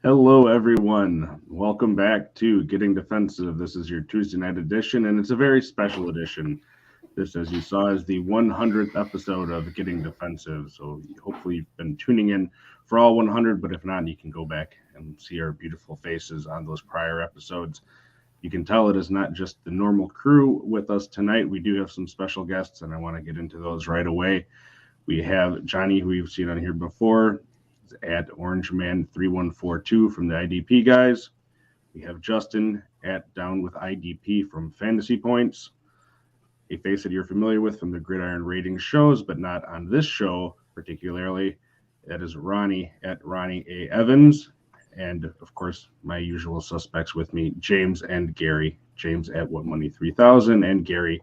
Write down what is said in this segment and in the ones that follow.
Hello, everyone. Welcome back to Getting Defensive. This is your Tuesday night edition, and it's a very special edition. This, as you saw, is the 100th episode of Getting Defensive. So hopefully you've been tuning in for all 100, but if not, you can go back and see our beautiful faces on those prior episodes. You can tell it is not just the normal crew with us tonight. We do have some special guests, and I want to get into those right away. We have Johnny, who you've seen on here before, at OrangeMan3142 from the IDP guys. We have Justin at Down with IDP from Fantasy Points, a face that you're familiar with from the Gridiron Ratings shows, but not on this show particularly. That is Ronnie at Ronnie A. Evans. And of course, my usual suspects with me, James and Gary. James at What Money 3000 and Gary,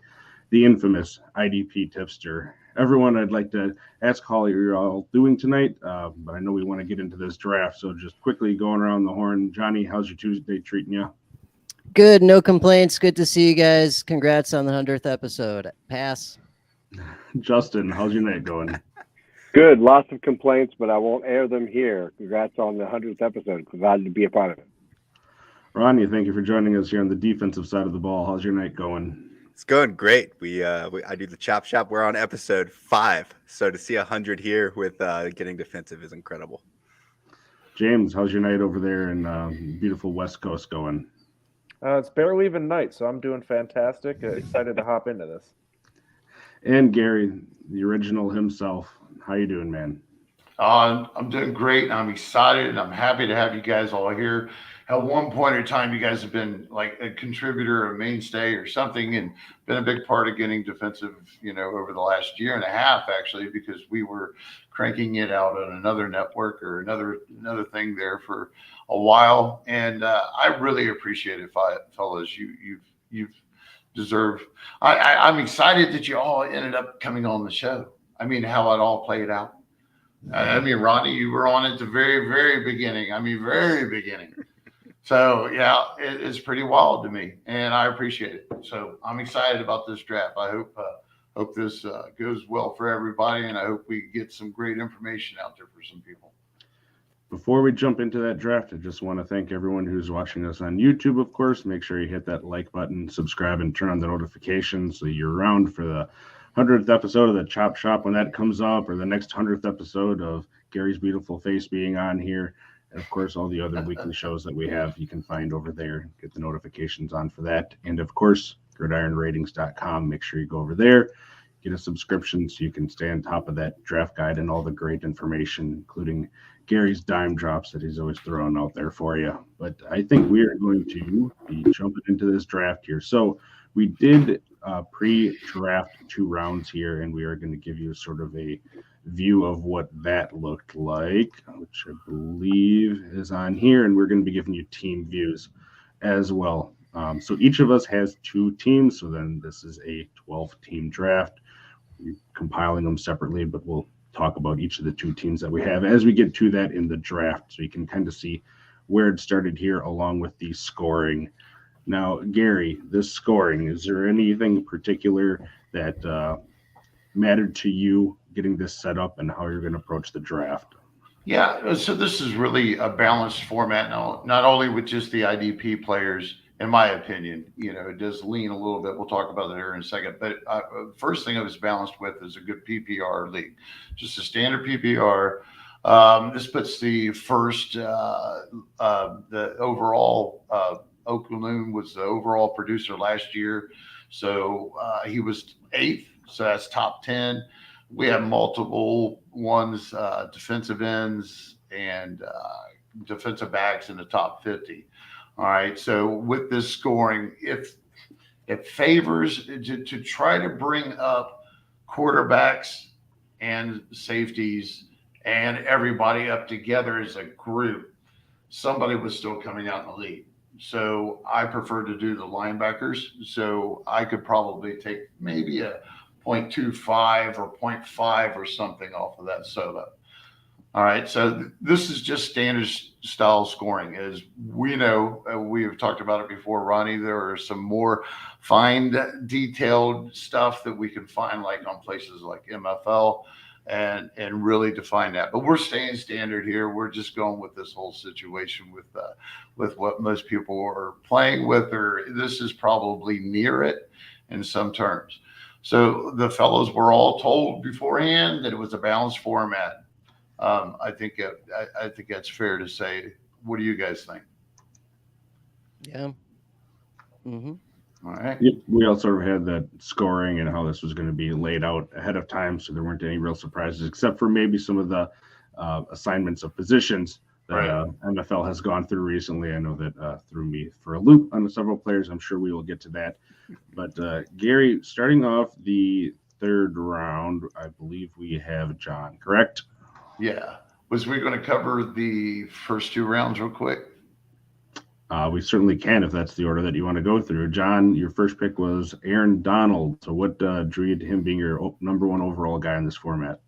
the infamous IDP tipster. Everyone, I'd like to ask how you're all doing tonight, but I know we want to get into this draft. So just quickly going around the horn. Johnny, how's your Tuesday treating you? Good, no complaints. Good to see you guys. Congrats on the 100th episode. Pass. Justin, how's your night going? Good. Lots of complaints, but I won't air them here. Congrats on the 100th episode. Glad to be a part of it. Ronnie, thank you for joining us here on the defensive side of the ball. How's your night going? It's going great. I do the chop shop. We're on episode 5, so to see 100 here with getting defensive is incredible. James, how's your night over there in beautiful West Coast going? It's barely even night, so I'm doing fantastic. Excited to hop into this. And Gary, the original himself, how you doing, man? I'm doing great. I'm excited, and I'm happy to have you guys all here. At one point in time, you guys have been like a contributor, a mainstay, or something, and been a big part of getting defensive. Over the last year and a half, actually, because we were cranking it out on another network or another thing there for a while, and I really appreciate it, fellas. You've deserved. I'm excited that you all ended up coming on the show. I mean, how it all played out. I mean, Ronnie, you were on at the very, very beginning. Very beginning. So, yeah, it's pretty wild to me, and I appreciate it. So I'm excited about this draft. I hope this goes well for everybody, and I hope we get some great information out there for some people. Before we jump into that draft, I just want to thank everyone who's watching us on YouTube, of course. Make sure you hit that like button, subscribe, and turn on the notifications so you're around for the 100th episode of the Chop Shop when that comes up, or the next 100th episode of Gary's beautiful face being on here. And of course, all the other weekly shows that we have, you can find over there. Get the notifications on for that. And of course, gridironratings.com. Make sure you go over there, get a subscription so you can stay on top of that draft guide and all the great information, including Gary's dime drops that he's always throwing out there for you. But I think we are going to be jumping into this draft here. So we did pre-draft 2 rounds here, and we are going to give you sort of a view of what that looked like, which I believe is on here, and we're going to be giving you team views as well. So each of us has 2 teams, so then this is a 12-team draft. We're compiling them separately, but we'll talk about each of the 2 teams that we have as we get to that in the draft, so you can kind of see where it started here along with the scoring. Now, Gary, this scoring, is there anything particular that mattered to you getting this set up and how you're going to approach the draft? Yeah, so this is really a balanced format now, not only with just the IDP players, in my opinion. It does lean a little bit. We'll talk about that here in a second. But first thing I was balanced with is a good PPR league, just a standard PPR. This puts the first, the overall, Oakland was the overall producer last year. So he was 8th. So that's top 10. We have multiple ones, defensive ends and defensive backs in the top 50. All right. So with this scoring, if it favors to try to bring up quarterbacks and safeties and everybody up together as a group, somebody was still coming out in the lead. So I prefer to do the linebackers. So I could probably take maybe a 0.25 or 0.5 or something off of that soda. All right. So this is just standard style scoring. As we know, we have talked about it before, Ronnie, there are some more fine detailed stuff that we can find like on places like MFL and really define that. But we're staying standard here. We're just going with this whole situation with what most people are playing with, or this is probably near it in some terms. So the fellows were all told beforehand that it was a balanced format. I think that's fair to say. What do you guys think? Yeah. Mm-hmm. All right. Yep. We also had that scoring and how this was going to be laid out ahead of time, so there weren't any real surprises, except for maybe some of the assignments of positions that Right. MFL has gone through recently. I know that threw me for a loop on several players. I'm sure we will get to that. But Gary, starting off the third round, I believe we have John, correct? Yeah. Was we going to cover the first two rounds real quick? We certainly can if that's the order that you want to go through. John, your first pick was Aaron Donald. So what drew you to him being your number one overall guy in this format?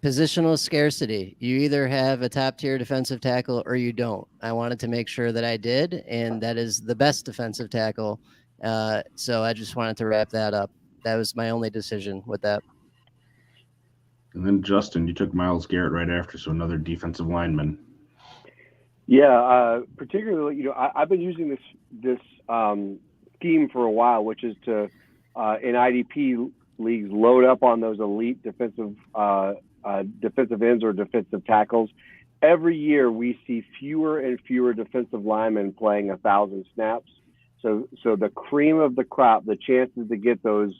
Positional scarcity. You either have a top tier defensive tackle or you don't. I wanted to make sure that I did, and that is the best defensive tackle. So I just wanted to wrap that up. That was my only decision with that. And then Justin, you took Myles Garrett right after, so another defensive lineman. Yeah, particularly, I've been using this scheme for a while, which is to in IDP leagues load up on those elite defensive ends or defensive tackles. Every year we see fewer and fewer defensive linemen playing 1,000 snaps. So the cream of the crop, the chances to get those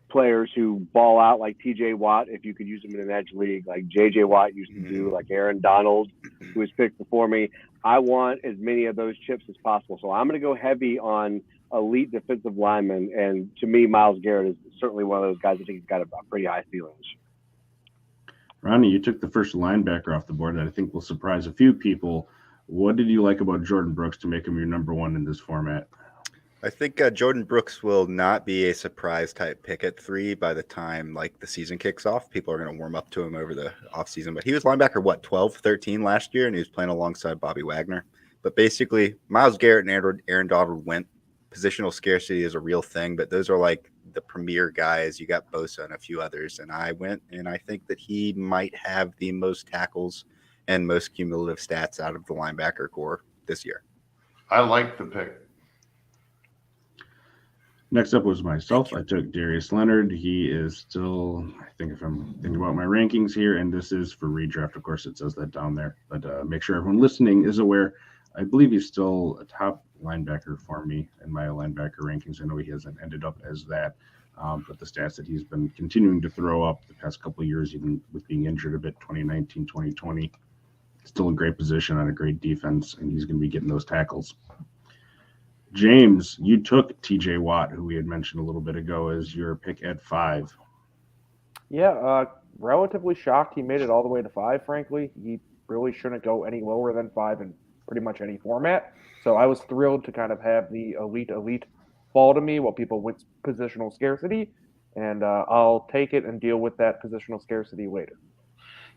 players who ball out like TJ Watt, if you could use them in an edge league, like JJ Watt used to do, like Aaron Donald, who was picked before me. I want as many of those chips as possible. So I'm going to go heavy on elite defensive linemen. And to me, Myles Garrett is certainly one of those guys. I think he's got a pretty high ceilings. Ronnie, you took the first linebacker off the board that I think will surprise a few people. What did you like about Jordan Brooks to make him your number one in this format? I think Jordan Brooks will not be a surprise type pick at 3 by the time the season kicks off. People are going to warm up to him over the offseason. But he was linebacker, 12, 13 last year, and he was playing alongside Bobby Wagner. But basically, Myles Garrett and Aaron Donald went. Positional scarcity is a real thing, but those are the premier guys. You got Bosa and a few others. And I went, and I think that he might have the most tackles and most cumulative stats out of the linebacker core this year. I like the pick. Next up was myself. I took Darius Leonard. He is still, I think if I'm thinking about my rankings here, and this is for redraft, of course, it says that down there. But make sure everyone listening is aware. I believe he's still a top linebacker for me in my linebacker rankings. I know he hasn't ended up as that, but the stats that he's been continuing to throw up the past couple of years, even with being injured a bit, 2019, 2020, still a great position on a great defense, and he's going to be getting those tackles. James, you took TJ Watt, who we had mentioned a little bit ago, as your pick at 5. Yeah, relatively shocked he made it all the way to 5, frankly. He really shouldn't go any lower than 5 in pretty much any format. So I was thrilled to kind of have the elite fall to me while people with positional scarcity. And I'll take it and deal with that positional scarcity later.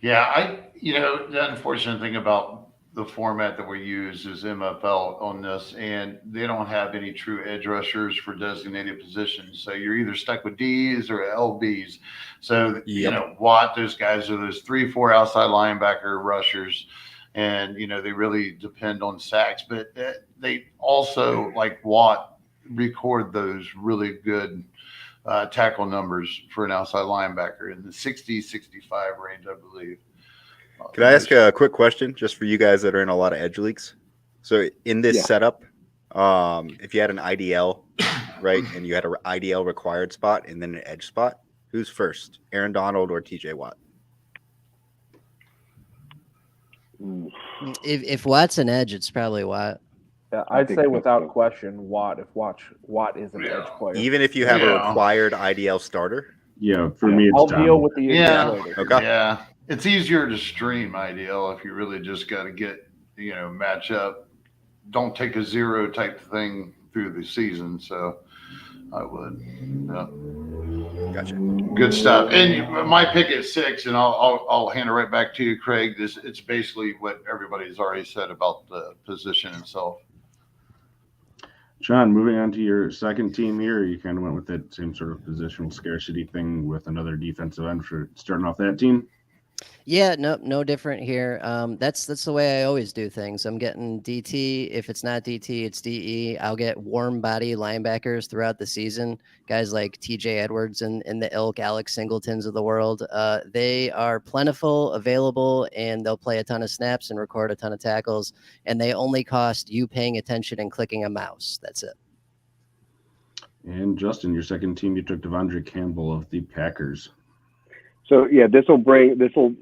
Yeah, the unfortunate thing about the format that we use is MFL on this, and they don't have any true edge rushers for designated positions. So you're either stuck with Ds or LBs. So, Watt, those guys are those 3-4 outside linebacker rushers, and, they really depend on sacks. But they also, like Watt, record those really good tackle numbers for an outside linebacker in the 60, 65 range, I believe. Can I ask a quick question just for you guys that are in a lot of edge leagues? So in this setup, if you had an IDL, right, and you had an IDL required spot and then an edge spot, who's first, Aaron Donald or TJ Watt? If Watt's an edge, it's probably Watt. Yeah, I'd say without question Watt. If Watt is an edge player, even if you have a required IDL starter. Yeah, for me, it's I'll Donald. deal with the later. Okay. Yeah, it's easier to stream IDL if you really just got to get match up. Don't take a zero type thing through the season. So I would. Yeah. Gotcha. Good stuff. And my pick is 6, and I'll hand it right back to you, Kraig. It's basically what everybody's already said about the position itself. John, moving on to your second team here, you kind of went with that same sort of positional scarcity thing with another defensive end for starting off that team. Yeah, no different here. That's the way I always do things. I'm getting DT. If it's not DT, it's DE. I'll get warm body linebackers throughout the season. Guys like TJ Edwards and the ilk, Alex Singletons of the world. They are plentiful, available, and they'll play a ton of snaps and record a ton of tackles. And they only cost you paying attention and clicking a mouse. That's it. And Justin, your second team, you took Devondre Campbell of the Packers. So yeah, this will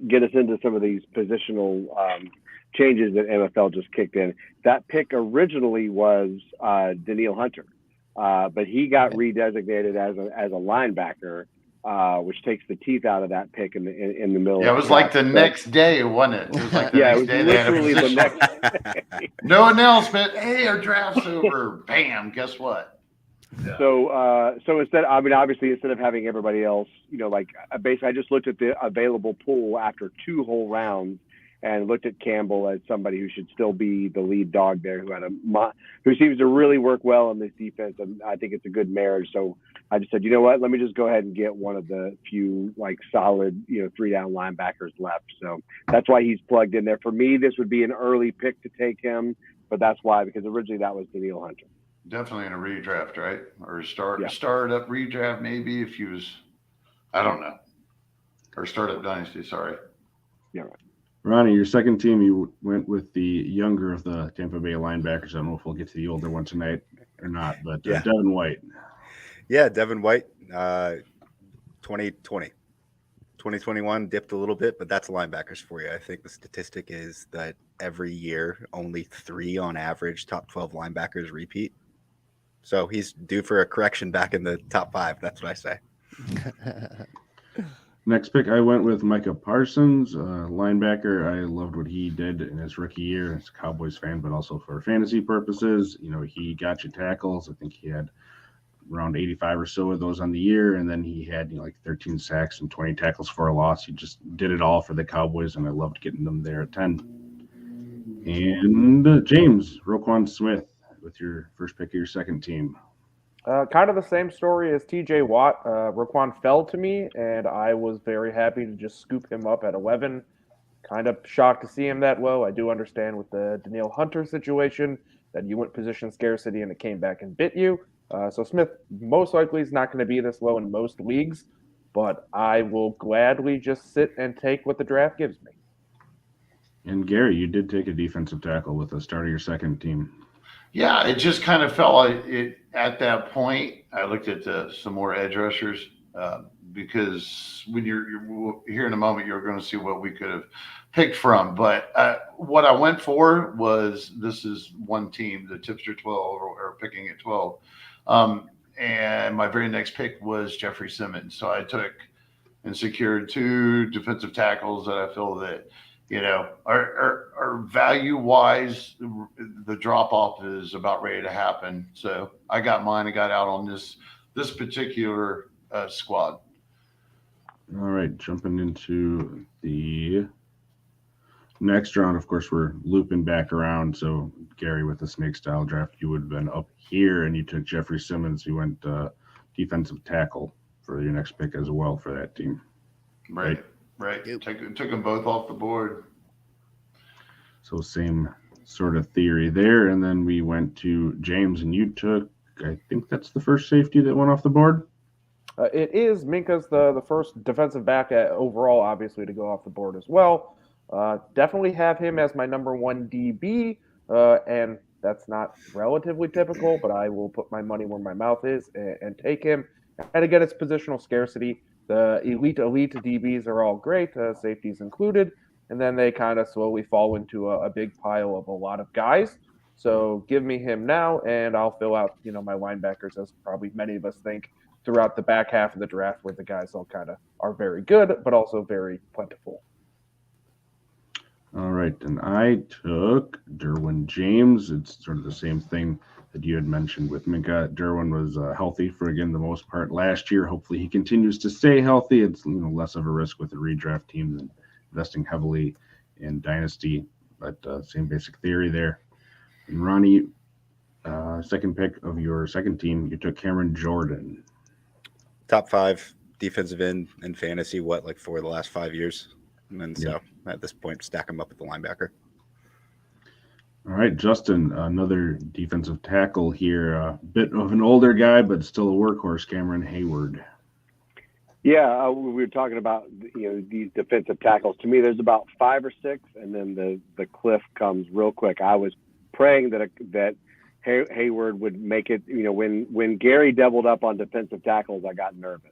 get us into some of these positional changes that NFL just kicked in. That pick originally was Daniil Hunter, but he got redesignated as a linebacker, which takes the teeth out of that pick in the middle. Yeah, it was like the next day, wasn't it? It was like the yeah, next it was day. They had a literally the position. next day. No announcement. Hey, our draft's over. Bam. Guess what? Yeah. So instead of having everybody else, basically I just looked at the available pool after 2 whole rounds and looked at Campbell as somebody who should still be the lead dog there, who seems to really work well in this defense, and I think it's a good marriage. So I just said, you know what, let me just go ahead and get one of the few solid 3-down linebackers left. So that's why he's plugged in there. For me, this would be an early pick to take him, but that's why, because originally that was Daniil Hunter. Definitely in a redraft, right? Or startup redraft, maybe if he was, I don't know. Or startup dynasty, sorry. Yeah, right. Ronnie, your second team, you went with the younger of the Tampa Bay linebackers. I don't know if we'll get to the older one tonight or not, but Devin White. Yeah, Devin White, 2020. 2021 dipped a little bit, but that's linebackers for you. I think the statistic is that every year, only 3 on average top 12 linebackers repeat. So he's due for a correction back in the top 5. That's what I say. Next pick, I went with Micah Parsons, linebacker. I loved what he did in his rookie year as a Cowboys fan, but also for fantasy purposes. He got you tackles. I think he had around 85 or so of those on the year, and then he had 13 sacks and 20 tackles for a loss. He just did it all for the Cowboys, and I loved getting them there at 10. And James, Roquan Smith, with your first pick of your second team. Kind of the same story as TJ Watt. Roquan fell to me, and I was very happy to just scoop him up at 11. Kind of shocked to see him that low. I do understand with the Daniil Hunter situation that you went position scarcity and it came back and bit you. So Smith most likely is not going to be this low in most leagues, but I will gladly just sit and take what the draft gives me. And Gary, you did take a defensive tackle with the start of your second team. Yeah, it just kind of felt like it at that point. I looked at some more edge rushers because when you're here in a moment, you're going to see what we could have picked from. But what I went for was this is one team, the Tipster 12, or picking at 12. And my very next pick was Jeffrey Simmons. So I took and secured 2 defensive tackles that I feel that are value-wise, the drop-off is about ready to happen. So I got mine and got out on this particular squad. All right, jumping into the next round, of course, we're looping back around. So, Gary, with the snake-style draft, you would have been up here, and you took Jeffrey Simmons. You went defensive tackle for your next pick as well for that team. Right. Took them both off the board. So same sort of theory there. And then we went to James, and you took, I think that's the first safety that went off the board. It is. Minka's the first defensive back overall, obviously, to go off the board as well. Definitely have him as my number 1 DB, and that's not relatively typical, but I will put my money where my mouth is and take him. And again, it's positional scarcity. The elite DBs are all great, safeties included, and then they kind of slowly fall into a big pile of a lot of guys. So give me him now, and I'll fill out my linebackers, as probably many of us think, throughout the back half of the draft, where the guys all kind of are very good, but also very plentiful. All right, and I took Derwin James. It's sort of the same thing that you had mentioned with Minka. Derwin was healthy for, again, the most part last year. Hopefully he continues to stay healthy. It's less of a risk with a redraft team than investing heavily in Dynasty, but same basic theory there. And Ronnie, second pick of your second team, you took Cameron Jordan. Top 5 defensive end in fantasy, like for the last 5 years? And then so at this point, stack him up with the linebacker. All right, Justin, another defensive tackle here. A bit of an older guy, but still a workhorse, Cameron Hayward. Yeah, we were talking about these defensive tackles. To me, there's about 5 or 6, and then the cliff comes real quick. I was praying that Hayward would make it. When Gary doubled up on defensive tackles, I got nervous.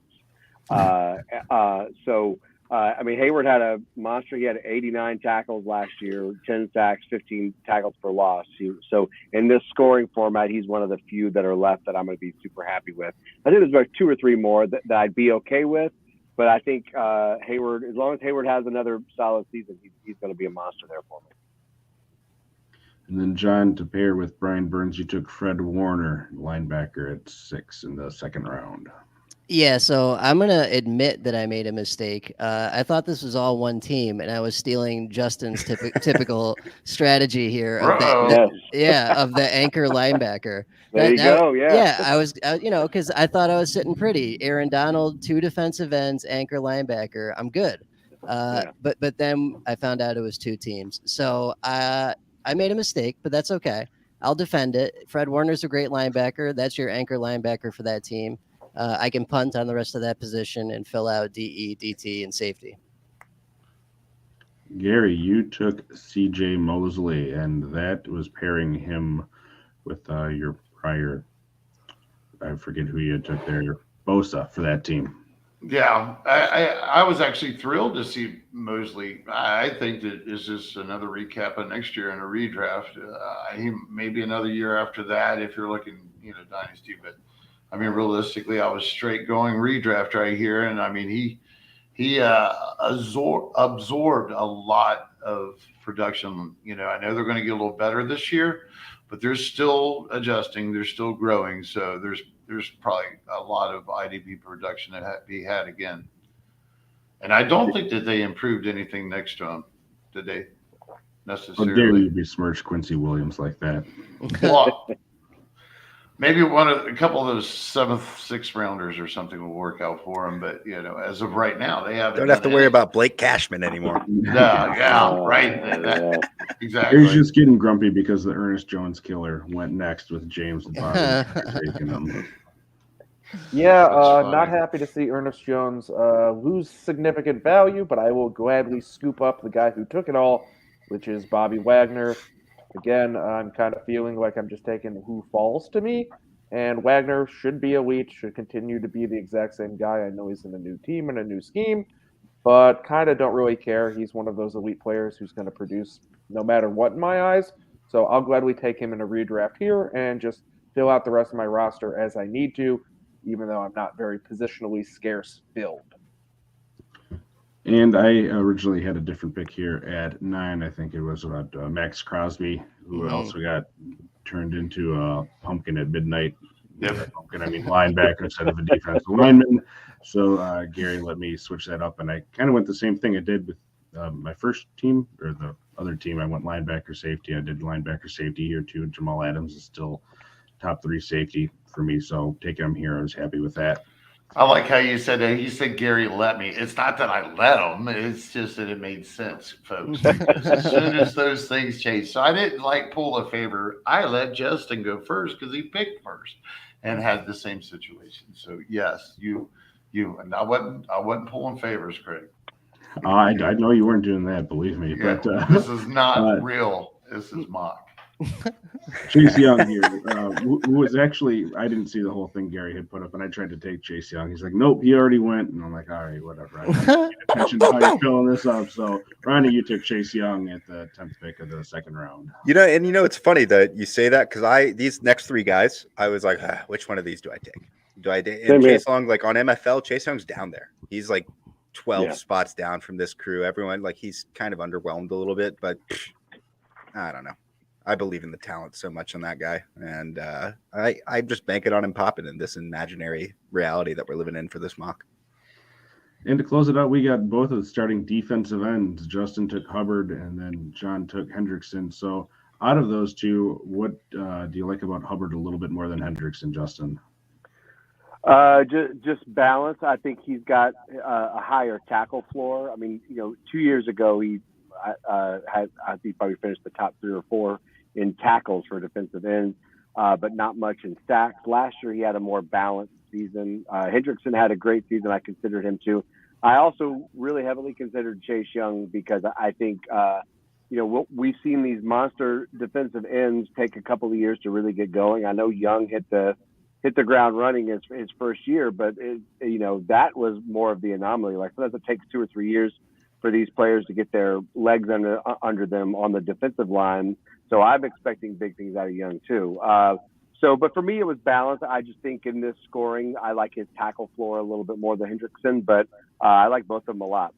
Hayward had a monster. He had 89 tackles last year, 10 sacks, 15 tackles for loss. So in this scoring format, he's one of the few that are left that I'm going to be super happy with. I think there's about 2 or 3 more that I'd be okay with. But I think Hayward, as long as Hayward has another solid season, he's going to be a monster there for me. And then, John, to pair with Brian Burns, you took Fred Warner, linebacker, at 6 in the second round. Yeah, so I'm going to admit that I made a mistake. I thought this was all one team, and I was stealing Justin's typical strategy here of the anchor linebacker. There you go, yeah. Yeah, I was, because I thought I was sitting pretty. Aaron Donald, 2 defensive ends, anchor linebacker. I'm good. But then I found out it was 2 teams. So I made a mistake, but that's okay. I'll defend it. Fred Warner's a great linebacker. That's your anchor linebacker for that team. I can punt on the rest of that position and fill out DE, DT, and safety. Gary, you took CJ Mosley, and that was pairing him with your prior, I forget who you took there, Bosa for that team. Yeah, I was actually thrilled to see Mosley. I think that is just another recap of next year in a redraft. He maybe another year after that if you're looking, dynasty, but I mean, realistically, I was straight going redraft right here, and I mean, he absorbed a lot of production. I know they're going to get a little better this year, but they're still adjusting, they're still growing. So there's probably a lot of IDP production that be had again. And I don't think that they improved anything next to him, did they? Necessarily. How dare you besmirch Quincy Williams like that? Well, maybe a couple of those 7th, 6th rounders or something will work out for them. But, as of right now, they haven't. Don't have to worry about Blake Cashman anymore. Right. Exactly. He's just getting grumpy because the Ernest Jones killer went next with James Bobby. Yeah, not happy to see Ernest Jones lose significant value, but I will gladly scoop up the guy who took it all, which is Bobby Wagner. Again, I'm kind of feeling like I'm just taking who falls to me, and Wagner should be elite, should continue to be the exact same guy. I know he's in a new team and a new scheme, but kind of don't really care. He's one of those elite players who's going to produce no matter what in my eyes, so I'll gladly take him in a redraft here and just fill out the rest of my roster as I need to, even though I'm not very positionally scarce filled. And I originally had a different pick here at 9. I think it was about Max Crosby, who also got turned into a pumpkin at midnight. Pumpkin, I mean linebacker instead of a defensive lineman. So Gary let me switch that up, and I kind of went the same thing I did with my first team, or the other team. I went linebacker safety. I did linebacker safety here too. Jamal Adams is still top 3 safety for me, so taking him here, I was happy with that. I like how you said that. You said Gary let me. It's not that I let him. It's just that it made sense, folks. As soon as those things changed. So I didn't pull a favor. I let Justin go first because he picked first and had the same situation. So yes, you and I wasn't pulling favors, Kraig. I know you weren't doing that, believe me. Yeah, but this is not real. This is mock. Chase Young here, who was actually, I didn't see the whole thing Gary had put up, and I tried to take Chase Young. He's like, nope, he already went. And I'm like, all right, whatever. I'm not paying attention to how you're filling this up. So, Ronnie, you took Chase Young at the 10th pick of the second round. It's funny that you say that because these next 3 guys, I was like, which one of these do I take? And Chase Young, on MFL, Chase Young's down there. He's 12 spots down from this crew. Everyone, he's kind of underwhelmed a little bit, but I don't know. I believe in the talent so much on that guy, and I just bank it on him popping in this imaginary reality that we're living in for this mock. And to close it out, we got both of the starting defensive ends. Justin took Hubbard, and then John took Hendrickson. So out of those two, what do you like about Hubbard a little bit more than Hendrickson, Justin? Just balance. I think he's got a higher tackle floor. I mean, 2 years ago he I think probably finished the top 3 or 4 in tackles for defensive ends, but not much in sacks. Last year he had a more balanced season. Hendrickson had a great season. I considered him too. I also really heavily considered Chase Young because I think we've seen these monster defensive ends take a couple of years to really get going. I know Young hit the ground running his first year, but that was more of the anomaly. Like sometimes it takes 2 or 3 years for these players to get their legs under them on the defensive line. So I'm expecting big things out of Young too. But for me, it was balanced. I just think in this scoring, I like his tackle floor a little bit more than Hendrickson, but I like both of them a lot.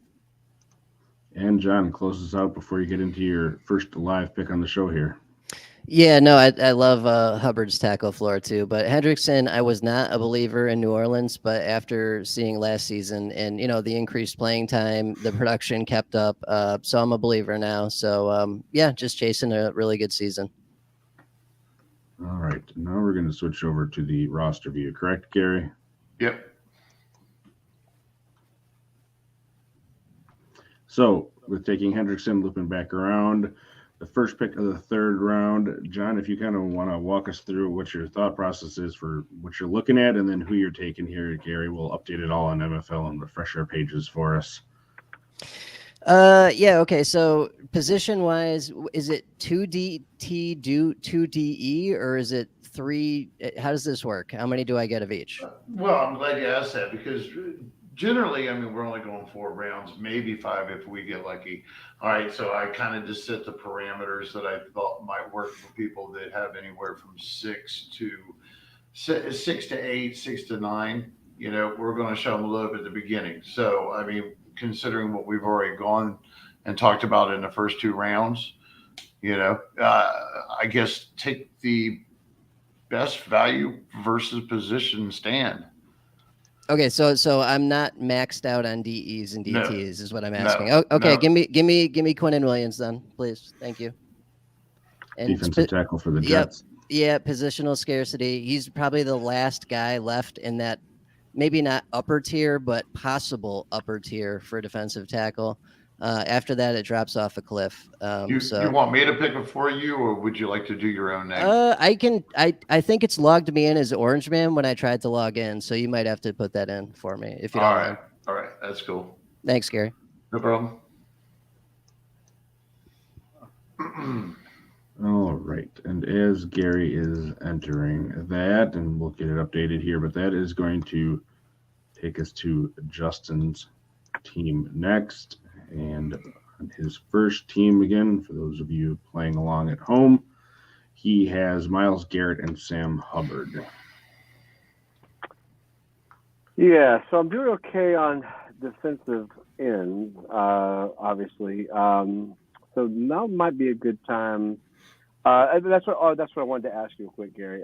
And John, close us out before you get into your first live pick on the show here. Yeah, no, I love Hubbard's tackle floor too. But Hendrickson, I was not a believer in New Orleans, but after seeing last season and the increased playing time, the production kept up. So I'm a believer now. So just chasing a really good season. All right, now we're going to switch over to the roster view. Correct, Gary? Yep. So with taking Hendrickson, looping back around. The first pick of the third round, John, if you kind of want to walk us through what your thought process is for what you're looking at and then who you're taking here, Gary, we'll update it all on MFL and refresh our pages for us. Okay. So position wise, is it 2DT do 2DE or is it 3? How does this work? How many do I get of each? Well, I'm glad you asked that because generally, I mean, we're only going 4 rounds, maybe 5 if we get lucky. All right, so I kind of just set the parameters that I thought might work for people that have anywhere from 6 to 8, 6 to 9. We're going to show them a little bit at the beginning. So, I mean, considering what we've already gone and talked about in the first 2 rounds, I guess take the best value versus position stand. Okay, so I'm not maxed out on DEs and DTs, is what I'm asking. No, okay, no. give me Quinnen Williams then, please. Thank you. And defensive tackle for the Jets. Yeah, positional scarcity. He's probably the last guy left in that, maybe not upper tier, but possible upper tier for defensive tackle. After that, it drops off a cliff. You want me to pick it for you, or would you like to do your own name? I think it's logged me in as Orange Man when I tried to log in, so you might have to put that in for me if you don't mind. All right, that's cool. Thanks, Gary. No problem. All right, and as Gary is entering that, and we'll get it updated here, but that is going to take us to Justin's team next. And on his first team, again, for those of you playing along at home, he has Myles Garrett and Sam Hubbard. Yeah, so I'm doing okay on defensive ends, obviously. So now might be a good time. That's what I wanted to ask you real quick, Gary.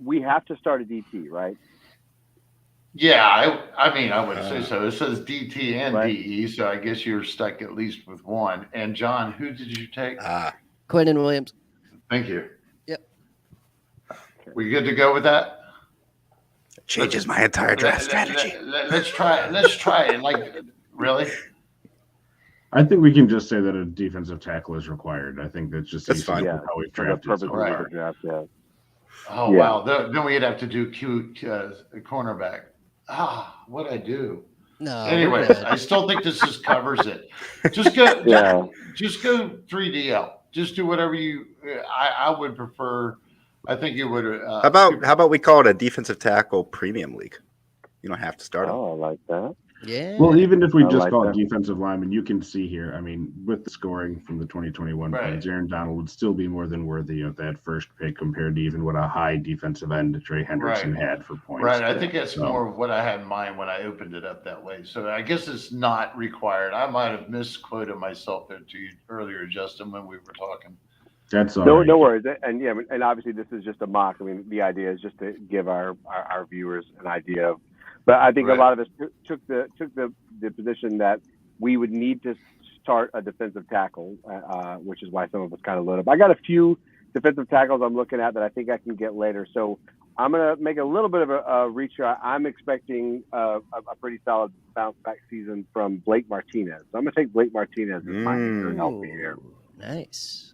We have to start a DT, right? Yeah, I mean, I would say so. It says DT and Right. DE, so I guess you're stuck at least with one. And John, who did you take? Quinnen Williams. Thank you. Yep. We good to go with that? Changes my entire draft strategy. Let's try it. Let's try it. Like, really? I think we can just say that a defensive tackle is required. I think that's fine. How we've For the drafted. purpose So of Right. the draft, yeah. Oh, Yeah. wow. Then we'd have to do cornerback. What'd I do? No. Anyways, I still think this covers it. Just go, Yeah. just go 3DL. Just do whatever you. I would prefer. I think you would. How about we call it a defensive tackle premium league? You don't have to start him. Oh, I like that. Yeah. Well, even if we I just like call it that. defensive lineman, you can see here, I mean, with the scoring from the 2021 Right. points, Aaron Donald would still be more than worthy of that first pick compared to even what a high defensive end Trey Hendrickson had for points. Right. I think that's So- more of what I had in mind when I opened it up that way. So I guess it's not required. I might have misquoted myself there to you earlier, Justin, when we were talking. That's all No, right. no worries. And yeah, and obviously this is just a mock. I mean, the idea is just to give our viewers an idea of. But I think Right. a lot of us took the position that we would need to start a defensive tackle, which is why some of us kind of load up. I got a few defensive tackles I'm looking at that I think I can get later. So I'm gonna make a little bit of a reach. I'm expecting a pretty solid bounce back season from Blake Martinez. So I'm gonna take Blake Martinez as my anchor helper here. Nice.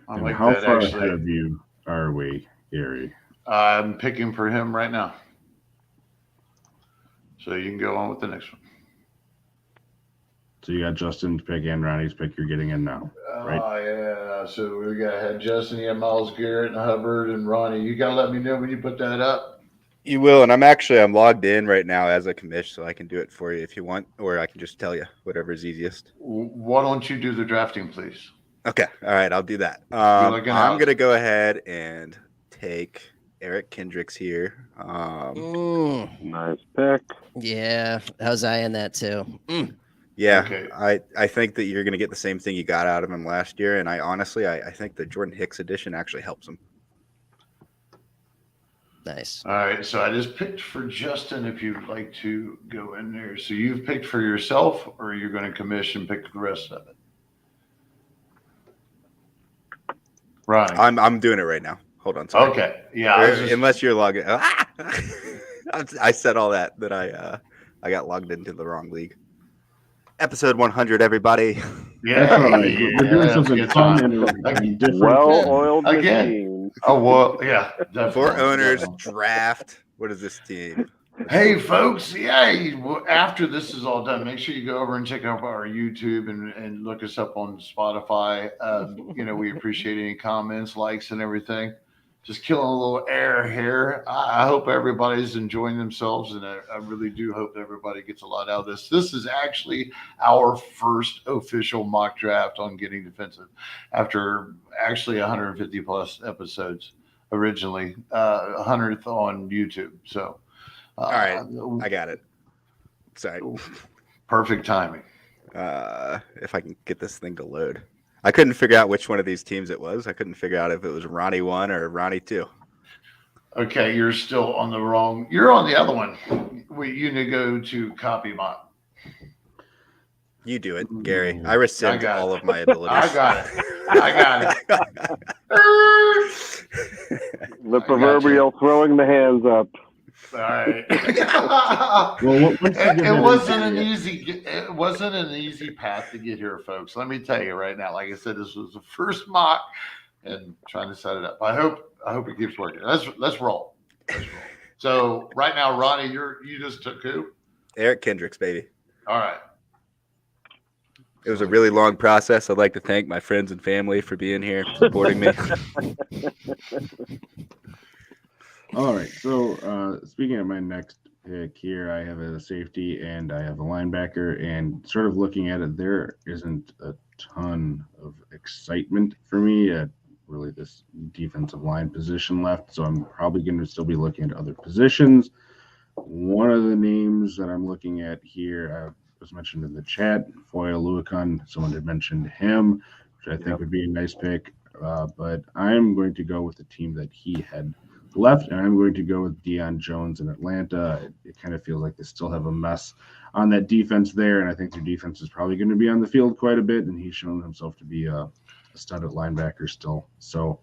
I And like how that far actually. ahead of you are we, Gary? I'm picking for him right now. So you can go on with the next one. So you got Justin's pick and Ronnie's pick you're getting in now, right? Oh, yeah. So we got Justin, you have Miles Garrett, and Hubbard, and Ronnie. You got to let me know when you put that up. You will, and I'm logged in right now as a commish, so I can do it for you if you want, or I can just tell you whatever is easiest. Why don't you do the drafting, please? Okay, all right, I'll do that. You're looking I'm out. gonna go ahead and take Eric Kendricks here. Nice pick. Yeah, I was eyeing that too. Yeah, Okay. I think that you're gonna get the same thing you got out of him last year, and I honestly think the Jordan Hicks edition actually helps him. Nice. All right. So I just picked for Justin if you'd like to go in there. So you've picked for yourself, or you're going to commission pick the rest of it? Ronnie. I'm doing it right now. Hold on. Sorry. Okay. Yeah. Unless you're logged in. I said all that I got logged into the wrong league. Episode 100, everybody. Yeah. That's all right. We're doing that's something good fun time. and different. Well-oiled Again. machine. Oh, well, yeah. Definitely. For owners, draft. What is this team? Hey, folks. Yeah. After this is all done, make sure you go over and check out our YouTube and look us up on Spotify. We appreciate any comments, likes, and everything. Just killing a little air here. I hope everybody's enjoying themselves, and I really do hope everybody gets a lot out of this. This is actually our first official mock draft on Getting Defensive after actually 150 plus episodes originally, 100th on YouTube. So, All right, I got it. Sorry. Perfect timing. If I can get this thing to load. I couldn't figure out which one of these teams it was. I couldn't figure out if it was Ronnie 1 or Ronnie 2. Okay, you're still on the wrong. You're on the other one. You need to go to copy mock. You do it, Gary. I rescind all of my abilities. I got it. The proverbial throwing the hands up. All right. Well, once you get it that wasn't into- it wasn't an easy path to get here, folks. Let me tell you right now. Like I said, this was the first mock, and trying to set it up. I hope it keeps working. Let's roll. So right now, Ronnie, you just took who? Eric Kendricks, baby. All right. It was a really long process. I'd like to thank my friends and family for being here, supporting me. All right. So speaking of my next pick here, I have a safety and I have a linebacker. And sort of looking at it, there isn't a ton of excitement for me at really this defensive line position left. So I'm probably going to still be looking at other positions. One of the names that I'm looking at here was mentioned in the chat, Foya Luakon. Someone had mentioned him, which I think would be a nice pick. But I'm going to go with the team that he had left, and I'm going to go with Deion Jones in Atlanta. It kind of feels like they still have a mess on that defense there, and I think their defense is probably going to be on the field quite a bit, and he's shown himself to be a stud at linebacker still. So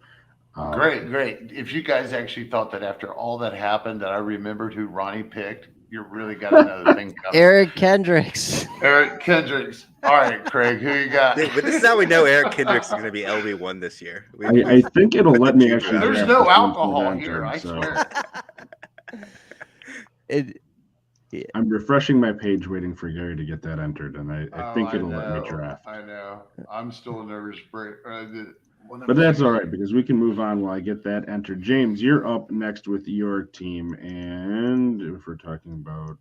Great. If you guys actually thought that after all that happened that I remembered who Ronnie picked, you really got another thing coming. Eric Kendricks. Eric Kendricks. All right, Craig, who you got? But this is how we know Eric Kendricks is going to be LB1 this year. I think it'll put let the me juju actually. out. There's draft no this one alcohol for here, I so swear. I'm refreshing my page, waiting for Gary to get that entered, and I think it'll let me draft. I know. I'm still a nervous break. But that's all right, because we can move on while I get that entered. James, you're up next with your team, and if we're talking about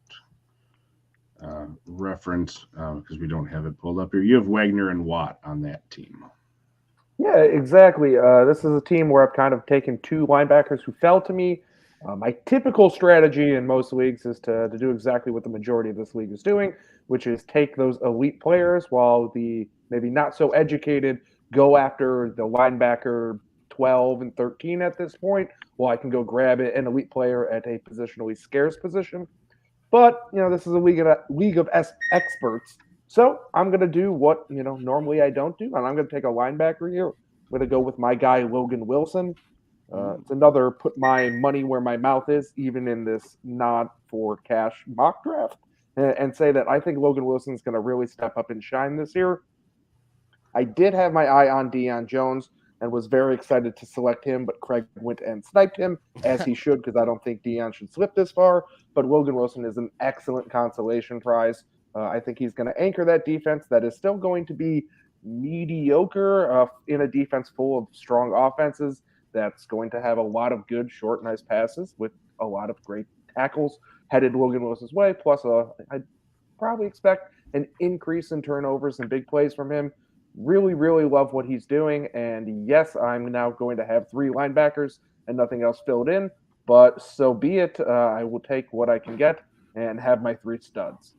reference, because we don't have it pulled up here, you have Wagner and Watt on that team. Yeah, exactly. This is a team where I've kind of taken two linebackers who fell to me. My typical strategy in most leagues is to do exactly what the majority of this league is doing, which is take those elite players while the maybe not so educated go after the linebacker 12 and 13 at this point, while I can go grab an elite player at a positionally scarce position. But, this is a league of experts. So I'm going to do what, normally I don't do, and I'm going to take a linebacker here going to go with my guy, Logan Wilson. It's another put my money where my mouth is, even in this not for cash mock draft, and say that I think Logan Wilson is going to really step up and shine this year. I did have my eye on Deion Jones and was very excited to select him, but Kraig went and sniped him, as he should, because I don't think Deion should slip this far. But Logan Wilson is an excellent consolation prize. I think he's going to anchor that defense that is still going to be mediocre in a defense full of strong offenses that's going to have a lot of good short, nice passes with a lot of great tackles headed Logan Wilson's way. Plus, I'd probably expect an increase in turnovers and big plays from him. Really, really love what he's doing. And yes, I'm now going to have 3 linebackers and nothing else filled in. But so be it. I will take what I can get and have my 3 studs.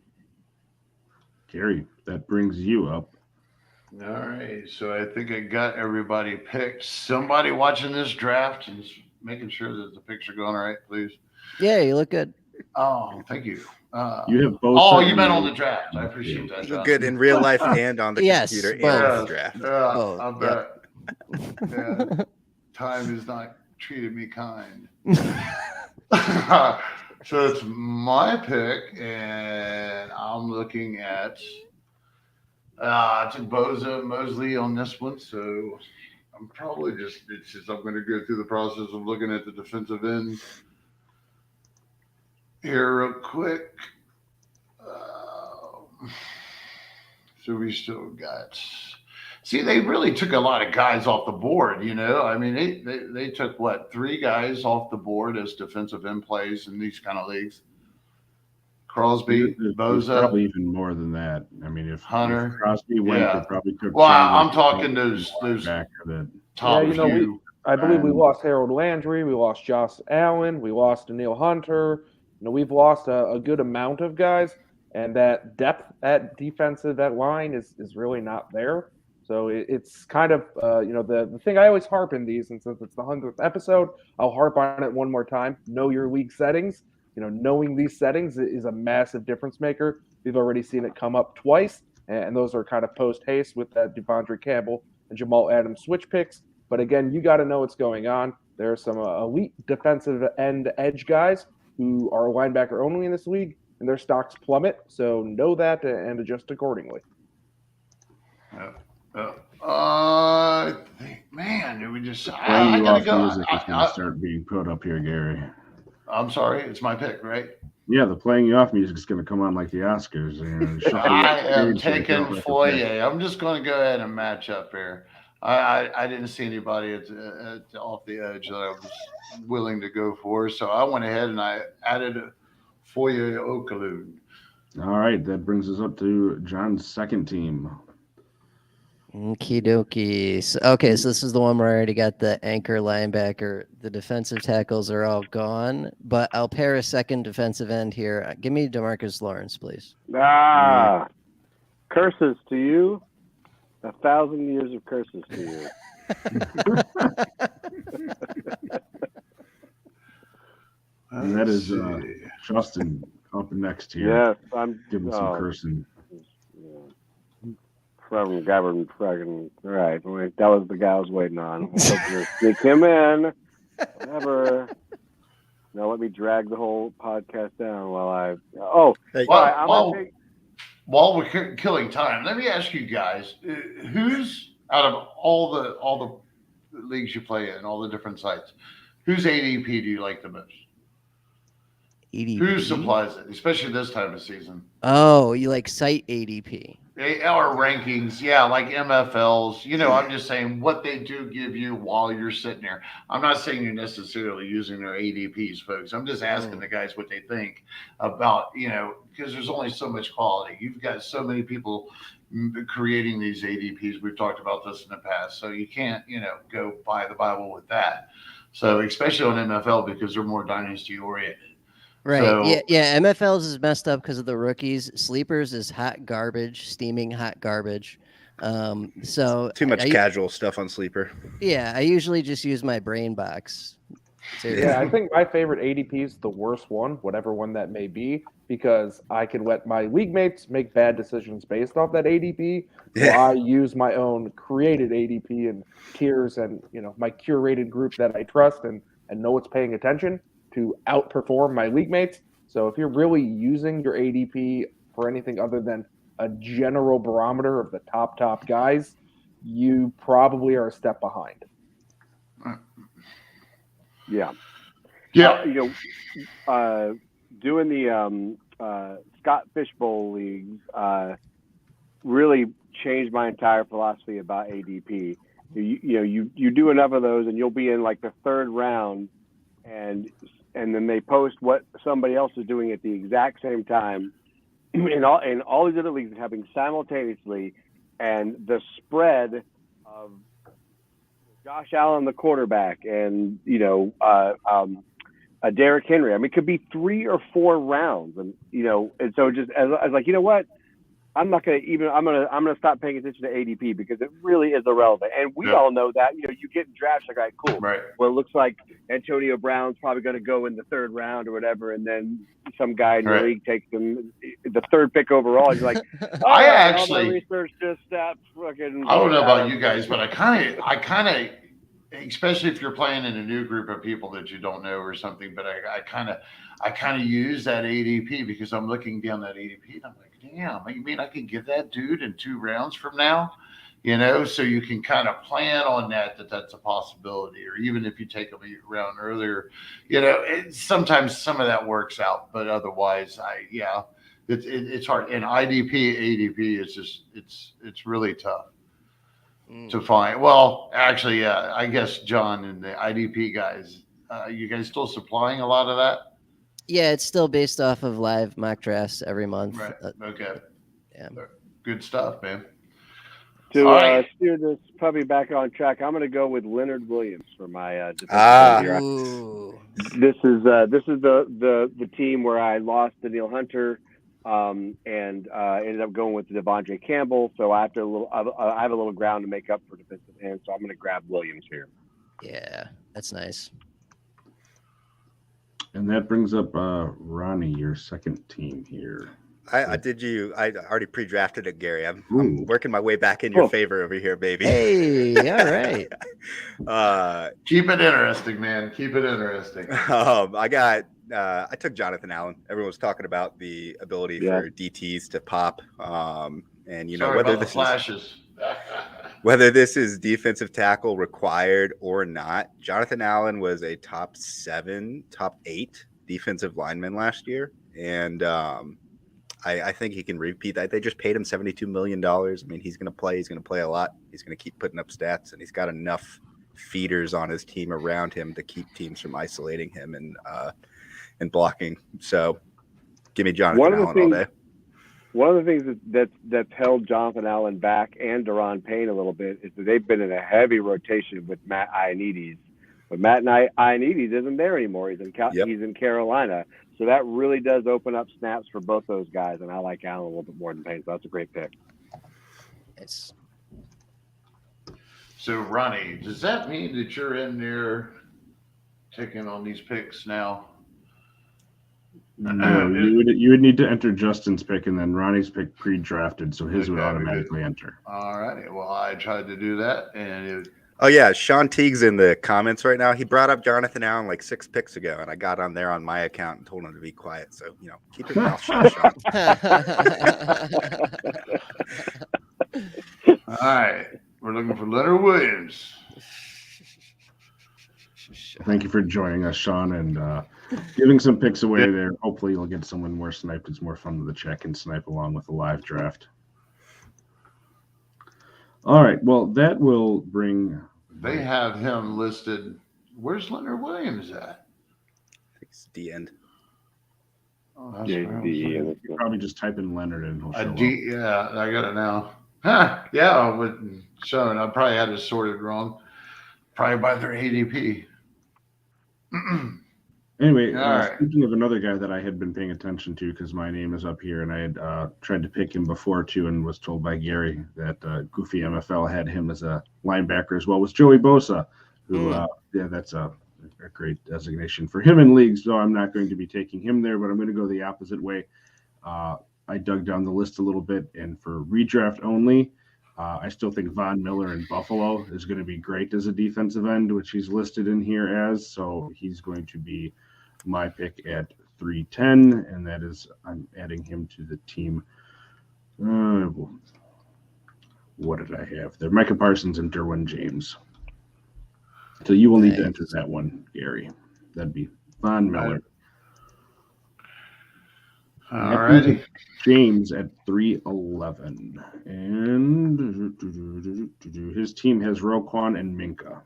Gary, that brings you up. All right, so I think I got everybody picked. Somebody watching this draft and making sure that the picks are going all right, please. Yeah, you look good. Oh, thank you. You have both. Oh, you meant on the draft. I appreciate that. You look good in real life and on the Yes, computer both. and on the draft. Yeah, I bet. Yeah, time has not treated me kind. So it's my pick, and I'm looking at I took Boza Mosley on this one, so I'm probably I'm going to go through the process of looking at the defensive end here real quick. So we still got. See, they really took a lot of guys off the board, you know. I mean, they took, 3 guys off the board as defensive end plays in these kind of leagues. Crosby, Boza. Probably even more than that. I mean, if Hunter. Crosby went, they probably took. Well, I'm talking those top few. I believe we lost Harold Landry. We lost Josh Allen. We lost Daniil Hunter. We've lost a good amount of guys, and that depth at defensive at line is really not there. So it's kind of, the thing I always harp in these, and since it's the 100th episode, I'll harp on it one more time. Know your league settings. Knowing these settings is a massive difference maker. We've already seen it come up twice, and those are kind of post haste with that Devondre Campbell and Jamal Adams switch picks. But again, you got to know what's going on. There are some elite defensive end edge guys who are linebacker only in this league, and their stocks plummet. So know that and adjust accordingly. Man, it would just. I gotta go. Music is gonna start being put up here, Gary. I'm sorry, it's my pick, right? Yeah, the playing you off music is going to come on like the Oscars. I am taking Foyer. I'm just going to go ahead and match up here. I didn't see anybody off the edge that I was willing to go for, so I went ahead and I added Foyer Okalune. All right, that brings us up to John's second team. Okie dokie. So this is the one where I already got the anchor linebacker. The defensive tackles are all gone, but I'll pair a second defensive end here. Give me DeMarcus Lawrence, please. Curses to you. 1,000 years of curses to you. And that is Justin up next here. Yes, I'm giving some cursing. From Gavin Fragan. All right. That was the guy I was waiting on. Sneak him in. Whatever. Now let me drag the whole podcast down while I. While we're killing time, let me ask you guys: who's out of all the leagues you play in, all the different sites, whose ADP do you like the most? ADP? Who supplies it, especially this time of season? Oh, you like site ADP? Our rankings, yeah, like MFLs. I'm just saying what they do give you while you're sitting there. I'm not saying you're necessarily using their ADPs, folks. I'm just asking the guys what they think about, because there's only so much quality. You've got so many people creating these ADPs. We've talked about this in the past. So you can't, go buy the Bible with that. So especially on MFL because they're more dynasty oriented. Right. So, yeah. MFLs is messed up because of the rookies. Sleepers is hot garbage, steaming hot garbage. So too much casual stuff on Sleeper. Yeah, I usually just use my brain box. Yeah, I think my favorite ADP is the worst one, whatever one that may be. because I can let my league mates make bad decisions based off that ADP. So Yeah. I use my own created ADP and tiers and my curated group that I trust and know what's paying attention to outperform my league mates. So if you're really using your ADP for anything other than a general barometer of the top guys, you probably are a step behind. Yeah. Yeah. Doing the Scott Fishbowl leagues really changed my entire philosophy about ADP. You do enough of those, and you'll be in like the third round, and then they post what somebody else is doing at the exact same time, in all these other leagues happening simultaneously, and the spread of Josh Allen, the quarterback, and Derrick Henry. I mean, it could be 3 or 4 rounds, and and so just as like, you know what, I'm gonna stop paying attention to ADP because it really is irrelevant, and we all know that. You get in drafts like, all right, cool. Right. Well, it looks like Antonio Brown's probably going to go in the 3rd round or whatever, and then some guy in your league takes him the 3rd pick overall. And you're like, I all actually my research just fucking. I don't know about you guys, but I kind of, especially if you're playing in a new group of people that you don't know or something, but I kind of use that ADP because I'm looking down that ADP and I'm like, damn, you mean I can get that dude in 2 rounds from now? So you can kind of plan on that's a possibility, or even if you take them a round earlier, sometimes some of that works out, but otherwise, it's hard. And ADP is just it's really tough to find. Well, actually, yeah, I guess John and the IDP guys, you guys still supplying a lot of that? Yeah, it's still based off of live mock drafts every month. Right. Okay. Yeah. Good stuff, man. To steer this puppy back on track, I'm going to go with Leonard Williams for my defensive here. This is the team where I lost to Neil Hunter, and ended up going with Devondre Campbell. So I have a little ground to make up for defensive end. So I'm going to grab Williams here. Yeah, that's nice. And that brings up Ronnie, your second team here. I already pre-drafted it, Gary. I'm working my way back in your favor over here, baby. Hey, all right. Keep it interesting, man. Keep it interesting. I took Jonathan Allen. Everyone was talking about the ability for DTs to pop. And whether this is defensive tackle required or not, Jonathan Allen was a top 7, top 8 defensive lineman last year. And I think he can repeat that. They just paid him $72 million. I mean, he's going to play. He's going to play a lot. He's going to keep putting up stats, and he's got enough feeders on his team around him to keep teams from isolating him and blocking. So give me Jonathan Allen all day. One of the things that's held Jonathan Allen back and Daron Payne a little bit is that they've been in a heavy rotation with Matt Ioannidis. But Matt Ioannidis isn't there anymore. He's in Carolina. So that really does open up snaps for both those guys, and I like Allen a little bit more than Payne, so that's a great pick. It's... So, Ronnie, does that mean that you're in there taking on these picks now? No, you would need to enter Justin's pick, and then Ronnie's pick pre-drafted, so his would automatically enter. All righty. Well, I tried to do that, and Oh, yeah. Sean Teague's in the comments right now. He brought up Jonathan Allen like 6 picks ago, and I got on there on my account and told him to be quiet. So, keep your mouth shut, Sean. All right. We're looking for Leonard Williams. Thank you for joining us, Sean, and giving some picks away there. Hopefully you'll get someone more sniped. It's more fun with the check and snipe along with the live draft. All right. Well, that will bring. They have him listed. Where's Leonard Williams at? It's the end. Oh, that's You probably just type in Leonard and he'll show up. Yeah, I got it now. Yeah, with showing. I probably had it sorted wrong. Probably by their ADP. Anyway, right. Speaking of another guy that I had been paying attention to because my name is up here, and I had tried to pick him before too, and was told by Gary that Goofy MFL had him as a linebacker as well, was Joey Bosa, who that's a a great designation for him in leagues, so I'm not going to be taking him there, but I'm going to go the opposite way. I dug down the list a little bit, and for redraft only, I still think Von Miller in Buffalo is going to be great as a defensive end, which he's listed in here as. So he's going to be my pick at 310, and that is I'm adding him to the team. What did I have there? Micah Parsons and Derwin James. So you will need to enter that one, Gary. That'd be Von Miller. All righty. James at 311. And his team has Roquan and Minka.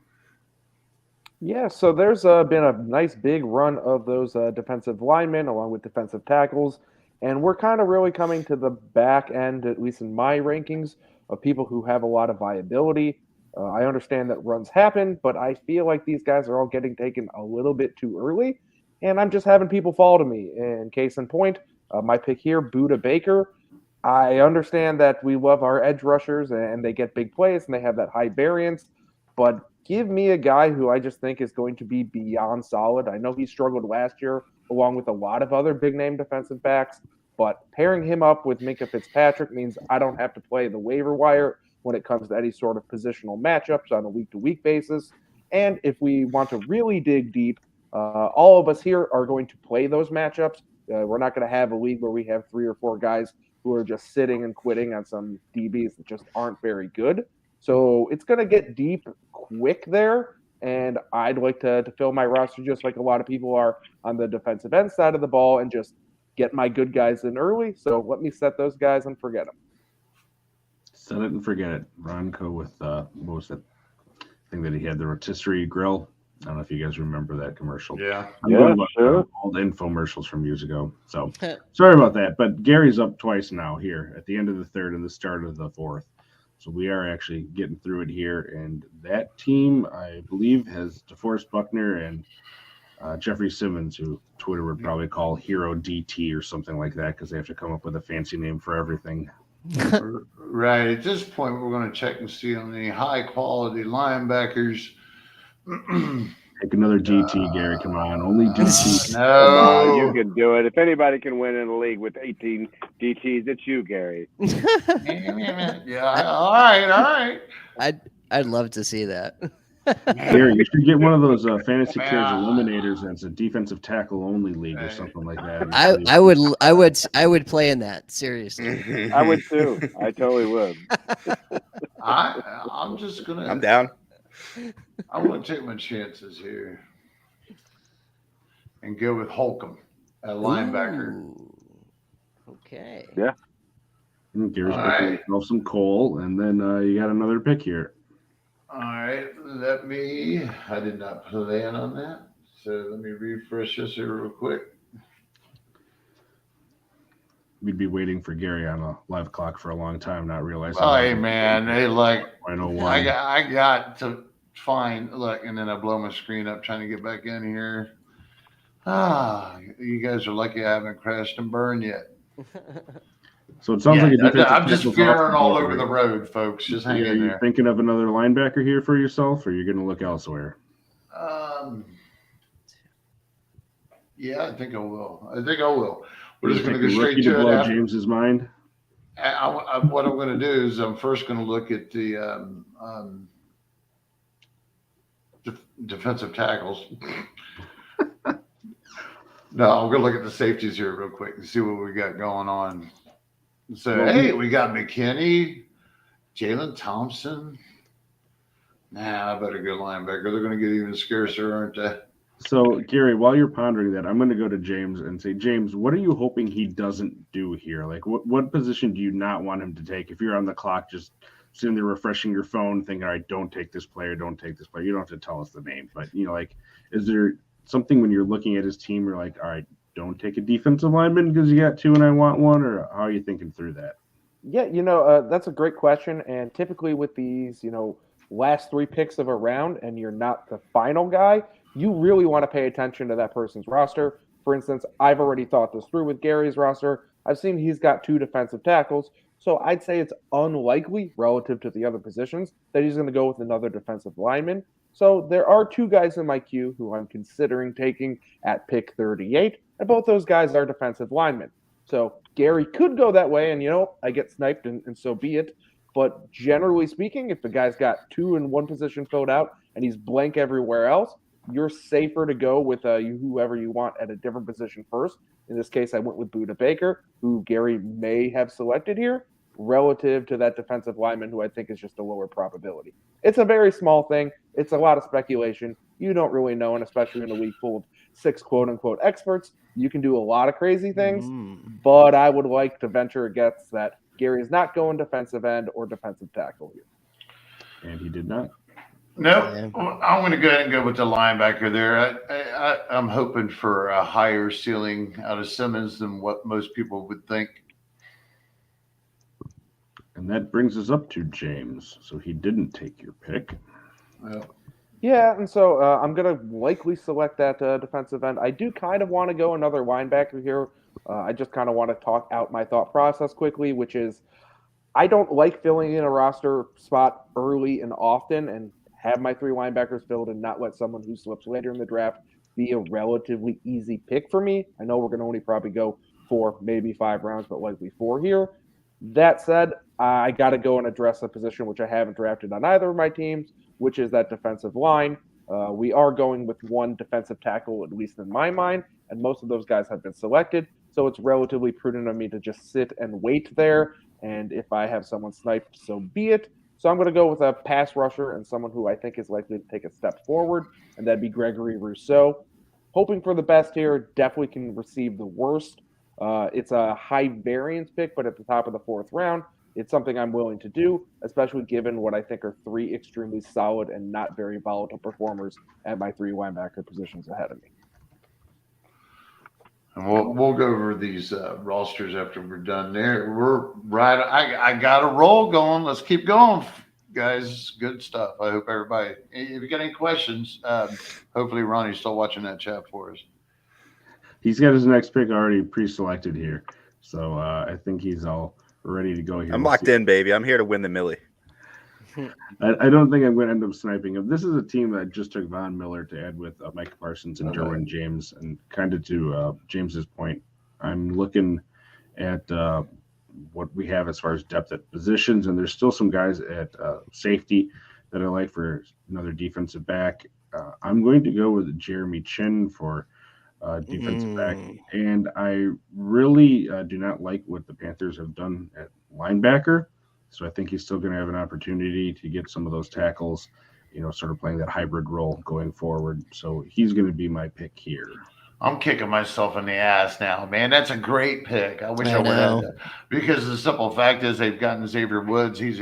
Yeah, so there's been a nice big run of those defensive linemen along with defensive tackles. And we're kind of really coming to the back end, at least in my rankings, of people who have a lot of viability. I understand that runs happen, but I feel like these guys are all getting taken a little bit too early. And I'm just having people fall to me. And case in point, my pick here, Budda Baker. I understand that we love our edge rushers and they get big plays and they have that high variance, but give me a guy who I just think is going to be beyond solid. I know he struggled last year along with a lot of other big name defensive backs, but pairing him up with Minka Fitzpatrick means I don't have to play the waiver wire when it comes to any sort of positional matchups on a week-to-week basis. And if we want to really dig deep, all of us here are going to play those matchups. We're not going to have a league where we have 3 or 4 guys who are just sitting and quitting on some DBs that just aren't very good. So it's going to get deep quick there, and I'd like to fill my roster just like a lot of people are on the defensive end side of the ball and just get my good guys in early. So let me set those guys and forget them. Set it and forget it. Ronco with, what was that thing that he had, the rotisserie grill? I don't know if you guys remember that commercial. Yeah. I'm going about all the infomercials from years ago. So sorry about that. But Gary's up twice now here at the end of the third and the start of the fourth. So we are actually getting through it here. And that team, I believe, has DeForest Buckner and Jeffrey Simmons, who Twitter would probably call Hero DT or something like that because they have to come up with a fancy name for everything. Right. At this point, we're going to check and see on the high-quality linebackers. Take another DT, Gary. Come on. Only DT. No. You can do it. If anybody can win in a league with 18 DTs, it's you, Gary. Yeah. All right. I'd love to see that. Gary, you should get one of those Fantasy Cares Eliminators that's a defensive tackle only league or something like that. I would play in that, seriously. I would too. I totally would. I'm just gonna. I'm down. I'm gonna take my chances here and go with Holcomb at linebacker. Ooh. Okay. Yeah. Gary's picking himself some coal, and then you got another pick here. All right, I did not plan on that. So let me refresh this here real quick. We'd be waiting for Gary on a live clock for a long time, not realizing. Oh, hey, man, they like, I 0.01. got to find, look, and then I blow my screen up trying to get back in here. You guys are lucky I haven't crashed and burned yet. So it sounds like a defensive I'm just tackle's veering off all the over the board. road, folks. Just hang Are in you there. thinking of another linebacker here for yourself, or are you going to look elsewhere? Yeah, I think I will. We're just You going to think go the rookie straight to blow it. James's mind. What I'm going to do is I'm first going to look at the defensive tackles. No, I'm going to look at the safeties here real quick and see what we got going on. So, hey, we got McKinney, Jalen Thompson. Nah, I better go linebacker. They're going to get even scarcer, aren't they? So, Gary, while you're pondering that, I'm going to go to James and say, James, what are you hoping he doesn't do here? Like, what position do you not want him to take? If you're on the clock, just sitting there refreshing your phone, thinking, all right, don't take this player, don't take this player. You don't have to tell us the name. But, like, is there something when you're looking at his team, you're like, all right, don't take a defensive lineman because you got 2 and I want 1, or how are you thinking through that? Yeah, that's a great question. And typically with these, last 3 picks of a round and you're not the final guy, you really want to pay attention to that person's roster. For instance, I've already thought this through with Gary's roster. I've seen he's got 2 defensive tackles. So I'd say it's unlikely relative to the other positions that he's going to go with another defensive lineman. So there are two guys in my queue who I'm considering taking at pick 38, and both those guys are defensive linemen. So Gary could go that way, and I get sniped, and so be it. But generally speaking, if the guy's got two in one position filled out and he's blank everywhere else, you're safer to go with whoever you want at a different position first. In this case, I went with Budda Baker, who Gary may have selected here, relative to that defensive lineman who I think is just a lower probability. It's a very small thing. It's a lot of speculation. You don't really know, and especially in a league full of 6 quote-unquote experts, you can do a lot of crazy things. But I would like to venture a guess that Gary is not going defensive end or defensive tackle here. And he did not. Nope. Yeah. I'm going to go ahead and go with the linebacker there. I'm hoping for a higher ceiling out of Simmons than what most people would think. And that brings us up to James. So he didn't take your pick. Yeah, and so I'm going to likely select that defensive end. I do kind of want to go another linebacker here. I just kind of want to talk out my thought process quickly, which is I don't like filling in a roster spot early and often and have my 3 linebackers filled and not let someone who slips later in the draft be a relatively easy pick for me. I know we're going to only probably go 4, maybe 5 rounds, but likely 4 here. That said, I got to go and address a position which I haven't drafted on either of my teams, which is that defensive line. We are going with one defensive tackle, at least in my mind, and most of those guys have been selected. So it's relatively prudent of me to just sit and wait there. And if I have someone sniped, so be it. So I'm going to go with a pass rusher and someone who I think is likely to take a step forward, and that'd be Gregory Rousseau. Hoping for the best here, definitely can receive the worst. It's a high variance pick, but at the top of the 4th round, it's something I'm willing to do, especially given what I think are 3 extremely solid and not very volatile performers at my 3 linebacker positions ahead of me. And we'll go over these rosters after we're done there. We're right. I got a roll going. Let's keep going, guys. Good stuff. I hope everybody. If you got any questions, hopefully Ronnie's still watching that chat for us. He's got his next pick already pre-selected here, so I think he's all ready to go here. I'm locked in, baby. I'm here to win the Millie. I don't think I'm going to end up sniping him. This is a team that just took Von Miller to add with Mike Parsons and Derwin James. And kind of to James's point, I'm looking at what we have as far as depth at positions, and there's still some guys at safety that I like for another defensive back. I'm going to go with Jeremy Chin for defensive back, and I really do not like what the Panthers have done at linebacker. So I think he's still going to have an opportunity to get some of those tackles, sort of playing that hybrid role going forward. So he's going to be my pick here. I'm kicking myself in the ass now, man. That's a great pick. I wish I would have that. Because the simple fact is they've gotten Xavier Woods. He's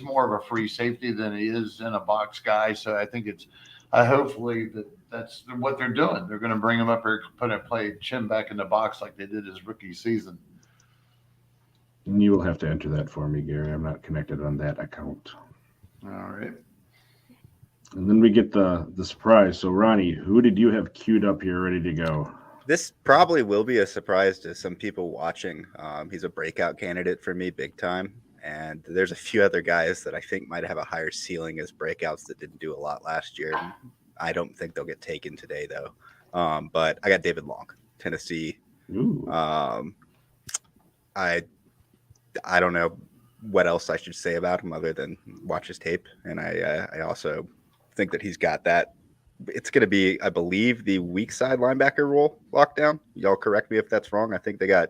more of a free safety than he is in a box guy. So I think it's hopefully that's what they're doing. They're going to bring him up here, play Chin back in the box like they did his rookie season. And you will have to enter that for me, Gary. I'm not connected on that account. All right. And then we get the surprise. So, Ronnie, who did you have queued up here ready to go? This probably will be a surprise to some people watching. He's a breakout candidate for me big time. And there's a few other guys that I think might have a higher ceiling as breakouts that didn't do a lot last year. I don't think they'll get taken today, though. But I got David Long, Tennessee. Ooh. I don't know what else I should say about him other than watch his tape. And I also think that he's got that. It's going to be, I believe, the weak side linebacker role locked down. Y'all correct me if that's wrong. I think they got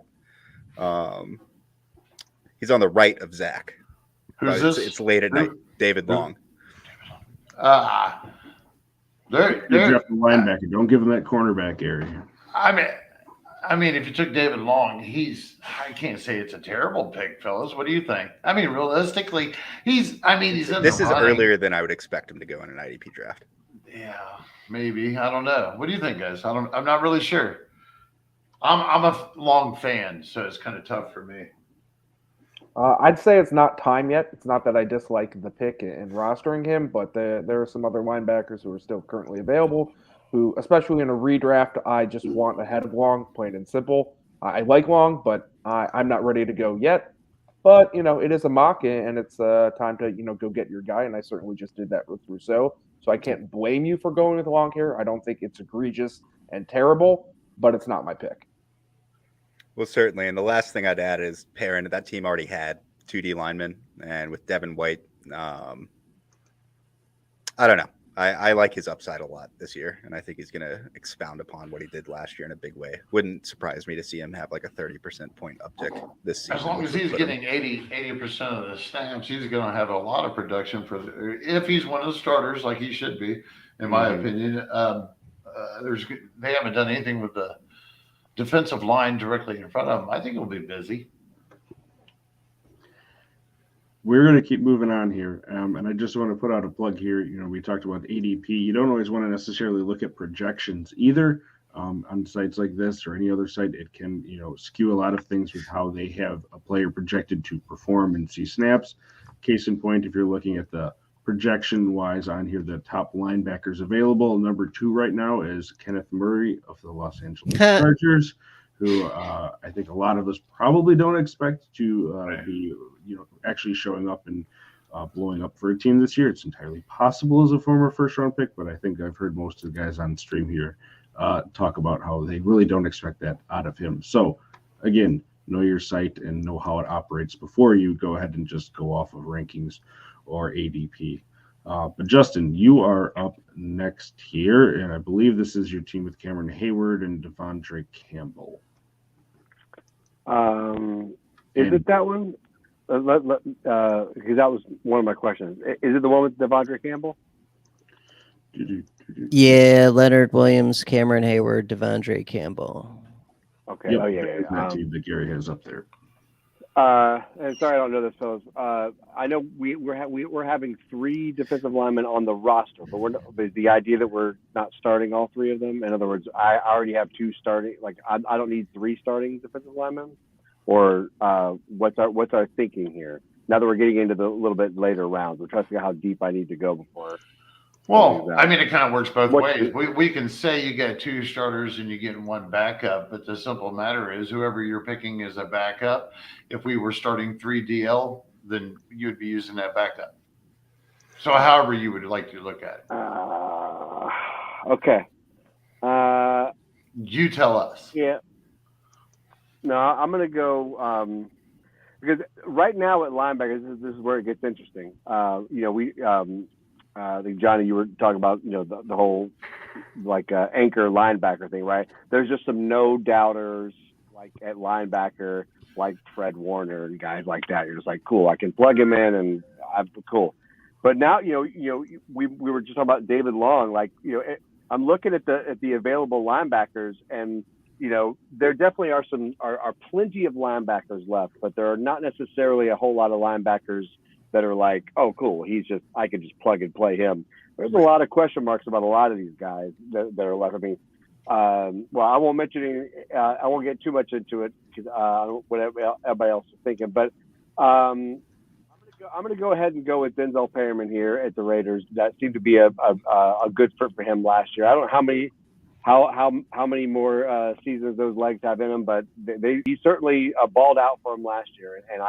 he's on the right of Zach. Who's this? It's late at night. David Long. You're drafting linebacker. Don't give him that cornerback area. I mean, if you took David Long, I can't say it's a terrible pick, fellas. What do you think? I mean, realistically, he's in This the is running. earlier than I would expect him to go in an IDP draft. Yeah, maybe. I don't know. What do you think, guys? I'm not really sure. I'm a Long fan, so it's kind of tough for me. I'd say it's not time yet. It's not that I dislike the pick and rostering him, but there are some other linebackers who are still currently available who, especially in a redraft, I just want ahead of Long, plain and simple. I like Long, but I'm not ready to go yet. But, it is a mock, and it's time to, go get your guy, and I certainly just did that with Rousseau. So I can't blame you for going with long hair. I don't think it's egregious and terrible, but it's not my pick. Well, certainly. And the last thing I'd add is Perrin. That team already had 2D linemen, and with Devin White, I don't know. I like his upside a lot this year, and I think he's going to expound upon what he did last year in a big way. Wouldn't surprise me to see him have like a 30% point uptick this season. As long as he's getting 80% of the snaps, he's going to have a lot of production if he's one of the starters, like he should be, in my opinion. They haven't done anything with the defensive line directly in front of him. I think it'll be busy. We're going to keep moving on here, and I just want to put out a plug here. We talked about ADP. You don't always want to necessarily look at projections either on sites like this or any other site. It can, skew a lot of things with how they have a player projected to perform and see snaps. Case in point, if you're looking at the projection-wise on here, the top linebackers available, number 2 right now is Kenneth Murray of the Los Angeles Chargers, who I think a lot of us probably don't expect to be, actually showing up and blowing up for a team this year. It's entirely possible as a former first-round pick, but I think I've heard most of the guys on stream here talk about how they really don't expect that out of him. So, again, know your site and know how it operates before you go ahead and just go off of rankings or ADP. But Justin, you are up next here, and I believe this is your team with Cameron Hayward and Devondre Campbell. Is it that one? Because that was one of my questions. Is it the one with Devondre Campbell? Yeah, Leonard Williams, Cameron Hayward, Devondre Campbell. Okay. Yep, Oh yeah. that team that Gary has up there. And sorry, I don't know this, fellas. I know we're having 3 defensive linemen on the roster, but the idea that we're not starting all 3 of them. In other words, I already have 2 starting. Like I don't need 3 starting defensive linemen. Or what's our thinking here? Now that we're getting into the little bit later rounds, we're trying to figure out how deep I need to go before. Well, I mean, it kind of works both ways. We can say you get 2 starters and you get 1 backup, but the simple matter is whoever you're picking is a backup. If we were starting 3 DL, then you would be using that backup. So however you would like to look at it. Okay. You tell us. Yeah. No, I'm going to go because right now at linebackers, this is where it gets interesting. I think Johnny, you were talking about the whole anchor linebacker thing, right? There's just some no doubters like at linebacker, like Fred Warner and guys like that. You're just like, cool, I can plug him in and I'm cool. But now we were just talking about David Long. I'm looking at the available linebackers and. There definitely are plenty of linebackers left, but there are not necessarily a whole lot of linebackers that are like, oh, cool, I can just plug and play him. There's a lot of question marks about a lot of these guys that are left. I mean, well, I won't mention any, I won't get too much into it because what everybody else is thinking, but I'm going to go ahead and go with Denzel Perryman here at the Raiders. That seemed to be a good fit for him last year. I don't know how many more seasons those legs have in him, but he certainly balled out for him last year. And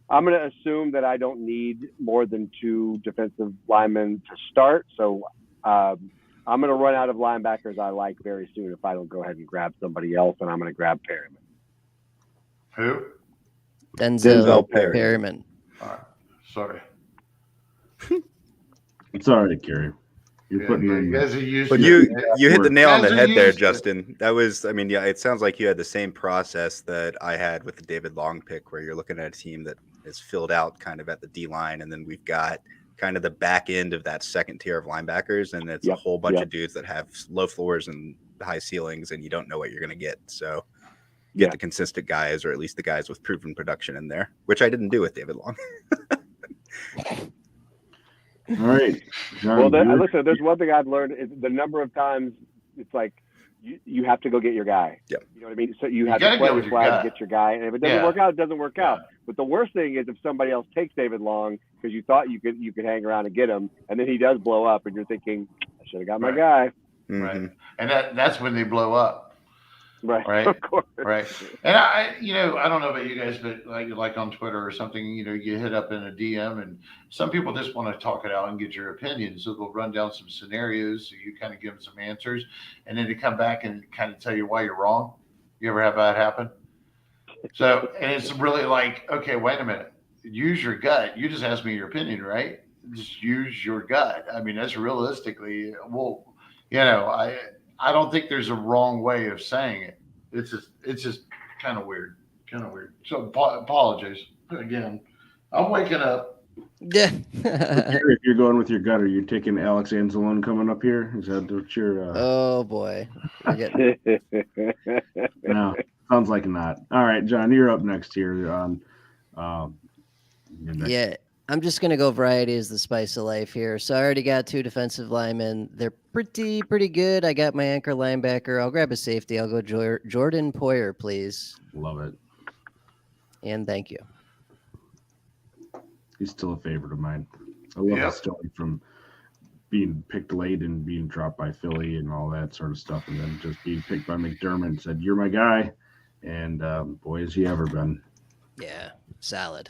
I'm going to assume that I don't need more than 2 defensive linemen to start. So I'm going to run out of linebackers I like very soon if I don't go ahead and grab somebody else, and I'm going to grab Perryman. Who? Denzel Perryman. All right. Sorry. It's all right, Gary. You're putting in. But you hit the nail on the head there, Justin. That was, I mean, yeah, it sounds like you had the same process that I had with the David Long pick, where you're looking at a team that is filled out kind of at the D line, and then we've got kind of the back end of that second tier of linebackers, and it's a whole bunch of dudes that have low floors and high ceilings, and you don't know what you're going to get. So get the consistent guys, or at least the guys with proven production in there, which I didn't do with David Long. All right. John, listen, there's one thing I've learned is the number of times it's like you have to go get your guy. Yeah. You know what I mean? So you have to play the flag to get your guy. And if it doesn't work out, it doesn't work out. But the worst thing is if somebody else takes David Long because you thought you could hang around and get him, and then he does blow up, and you're thinking, I should have got my guy. Right. And that's when they blow up. Right. Of course. Right. And I don't know about you guys, but like on Twitter or something, you hit up in a DM, and some people just want to talk it out and get your opinion. So they'll run down some scenarios, so you kind of give them some answers, and then they come back and kind of tell you why you're wrong. You ever have that happen? So, and it's really like, okay, wait a minute. Use your gut. You just asked me your opinion, right? Just use your gut. I mean, that's realistically, well, I don't think there's a wrong way of saying it. It's just kind of weird, kind of weird. So apologies again. I'm waking up. Yeah. If you're going with your gut, are you taking Alex Anzalone coming up here? Is that what you're? Oh boy. No, sounds like not. All right, John, you're up next here. Yeah, I'm just gonna go variety is the spice of life here. So I already got 2 defensive linemen. They're pretty good. I got my anchor linebacker. I'll grab a safety. I'll go Jordan Poyer, please. Love it. And thank you. He's still a favorite of mine. I love the story from being picked late and being dropped by Philly and all that sort of stuff, and then just being picked by McDermott and said, "You're my guy," and boy, has he ever been. Yeah, solid.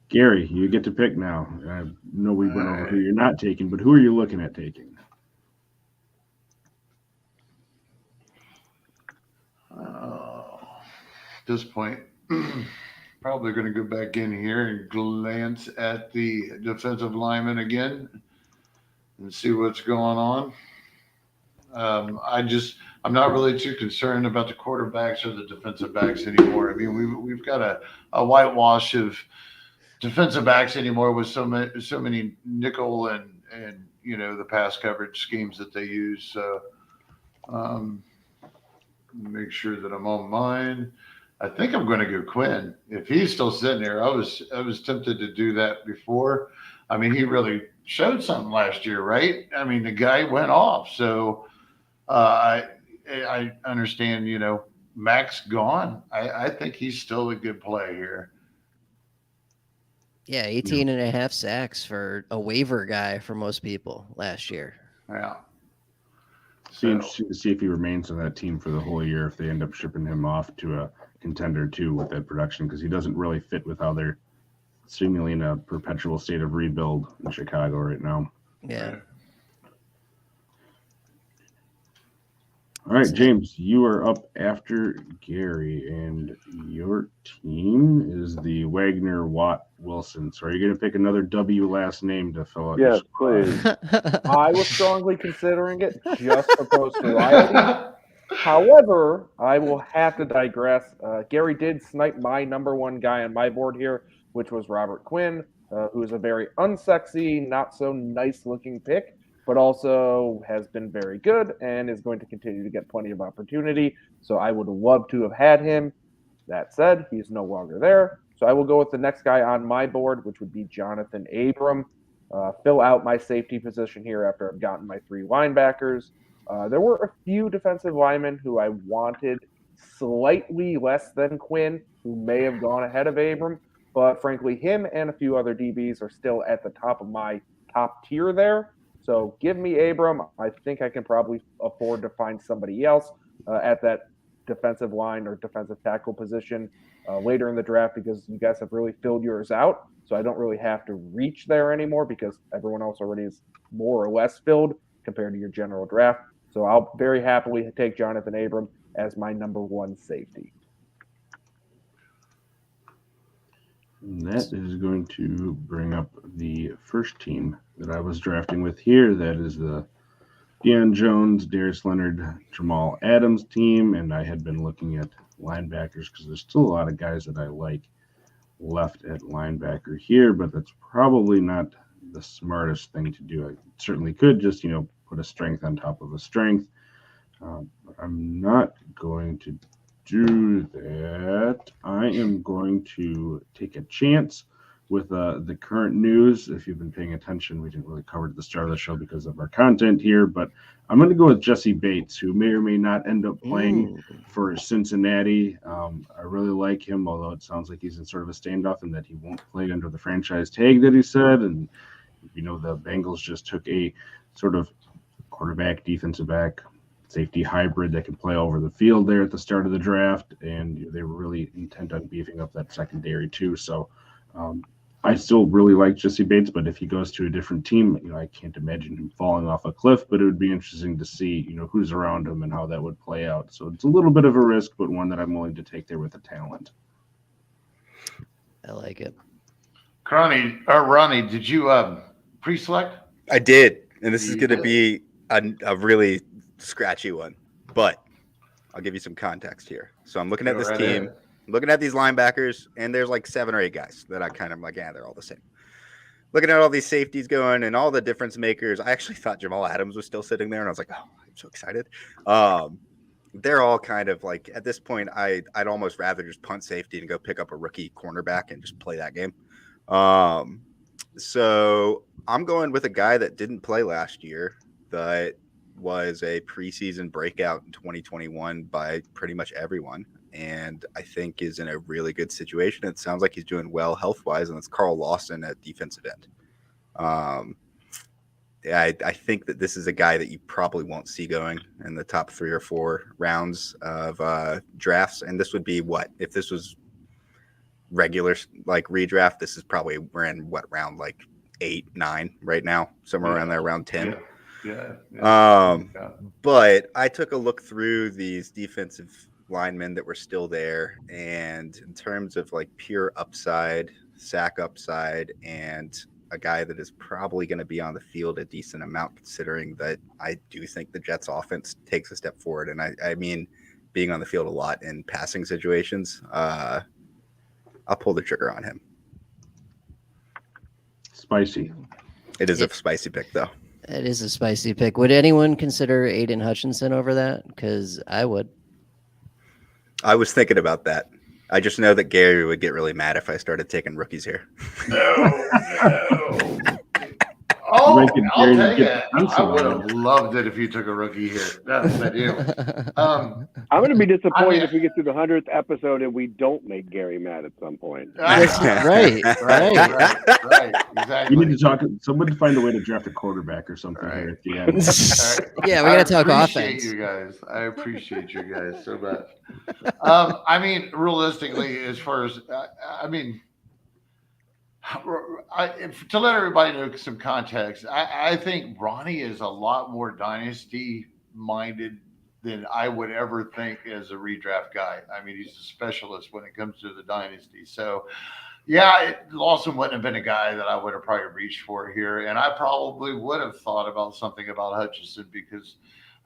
Gary, you get to pick now. I know we went over who you're not taking, but who are you looking at taking? At this point, probably going to go back in here and glance at the defensive lineman again and see what's going on. I'm not really too concerned about the quarterbacks or the defensive backs anymore. I mean, we've got a whitewash of defensive backs anymore with so many nickel and the pass coverage schemes that they use. So make sure that I'm on mine. I think I'm going to go Quinn. If he's still sitting there, I was tempted to do that before. I mean, he really showed something last year, right? I mean, the guy went off. So I understand, Mac's gone. I think he's still a good play here. Yeah, 18 and a half sacks for a waiver guy for most people last year. Yeah. Be interesting to see if he remains on that team for the whole year, if they end up shipping him off to a contender too with that production, because he doesn't really fit with how they're seemingly in a perpetual state of rebuild in Chicago right now. Yeah. Right. All right, James, you are up after Gary, and your team is the Wagner Watt Wilson. So are you going to pick another W last name to fill out? Yes, please. I was strongly considering it just for post-variety. However, I will have to digress. Gary did snipe my number 1 guy on my board here, which was Robert Quinn, who is a very unsexy, not so nice-looking pick, but also has been very good and is going to continue to get plenty of opportunity. So I would love to have had him. That said, he's no longer there. So I will go with the next guy on my board, which would be Jonathan Abram. Fill out my safety position here after I've gotten my 3 linebackers. There were a few defensive linemen who I wanted slightly less than Quinn, who may have gone ahead of Abram. But frankly, him and a few other DBs are still at the top of my top tier there. So give me Abram. I think I can probably afford to find somebody else at that defensive line or defensive tackle position later in the draft, because you guys have really filled yours out. So I don't really have to reach there anymore because everyone else already is more or less filled compared to your general draft. So I'll very happily take Jonathan Abram as my number 1 safety. And that is going to bring up the first team that I was drafting with here. That is the Deion Jones, Darius Leonard, Jamal Adams team. And I had been looking at linebackers because there's still a lot of guys that I like left at linebacker here, but that's probably not the smartest thing to do. I certainly could just, put a strength on top of a strength. But I'm not going to do that. I am going to take a chance with the current news. If you've been paying attention, we didn't really cover it at the start of the show because of our content here, but I'm going to go with Jesse Bates, who may or may not end up playing for Cincinnati. I really like him, although it sounds like he's in sort of a standoff and that he won't play under the franchise tag that he said. And, the Bengals just took a sort of quarterback, defensive back safety hybrid that can play over the field there at the start of the draft, and they were really intent on beefing up that secondary too. So I still really like Jesse Bates, but if he goes to a different team, I can't imagine him falling off a cliff, but it would be interesting to see, who's around him and how that would play out. So it's a little bit of a risk, but one that I'm willing to take there with the talent. I like it. Ronnie, did you pre-select? I did, and this is going to be a really scratchy one, but I'll give you some context here. So I'm looking at this team, looking at these linebackers, and there's like 7 or 8 guys that I kind of like, they're all the same. Looking at all these safeties going and all the difference makers, I actually thought Jamal Adams was still sitting there, and I was like, oh, I'm so excited. They're all kind of like, at this point, I'd almost rather just punt safety and go pick up a rookie cornerback and just play that game. So I'm going with a guy that didn't play last year, that was a preseason breakout in 2021 by pretty much everyone, and I think is in a really good situation. It sounds like he's doing well health-wise, and it's Carl Lawson at defensive end. I think that this is a guy that you probably won't see going in the top 3 or 4 rounds of drafts, and this would be if this was regular like redraft, this is probably, we're in round like 8, 9 right now, somewhere around there, around 10. But I took a look through these defensive linemen that were still there, and in terms of like pure upside, sack upside, and a guy that is probably going to be on the field a decent amount, considering that I do think the Jets offense takes a step forward. And I mean, being on the field a lot in passing situations, I'll pull the trigger on him. Spicy. It is a spicy pick, though. It is a spicy pick. Would anyone consider Aiden Hutchinson over that? Because I would. I was thinking about that. I just know that Gary would get really mad if I started taking rookies here. No. Oh, I'll take it. I would have loved it if you took a rookie here. That's the deal. I'm going to be disappointed if we get through the 100th episode and we don't make Gary mad at some point. Right. Exactly. You need to talk. Someone to find a way to draft a quarterback or something here at the end. Yeah, we got to talk offense. You guys. I appreciate you guys so much. I mean, realistically, as far as to let everybody know some context, I think Ronnie is a lot more dynasty minded than I would ever think as a redraft guy. I mean, he's a specialist when it comes to the dynasty. So, yeah, Lawson wouldn't have been a guy that I would have probably reached for here. And I probably would have thought about something about Hutchinson because,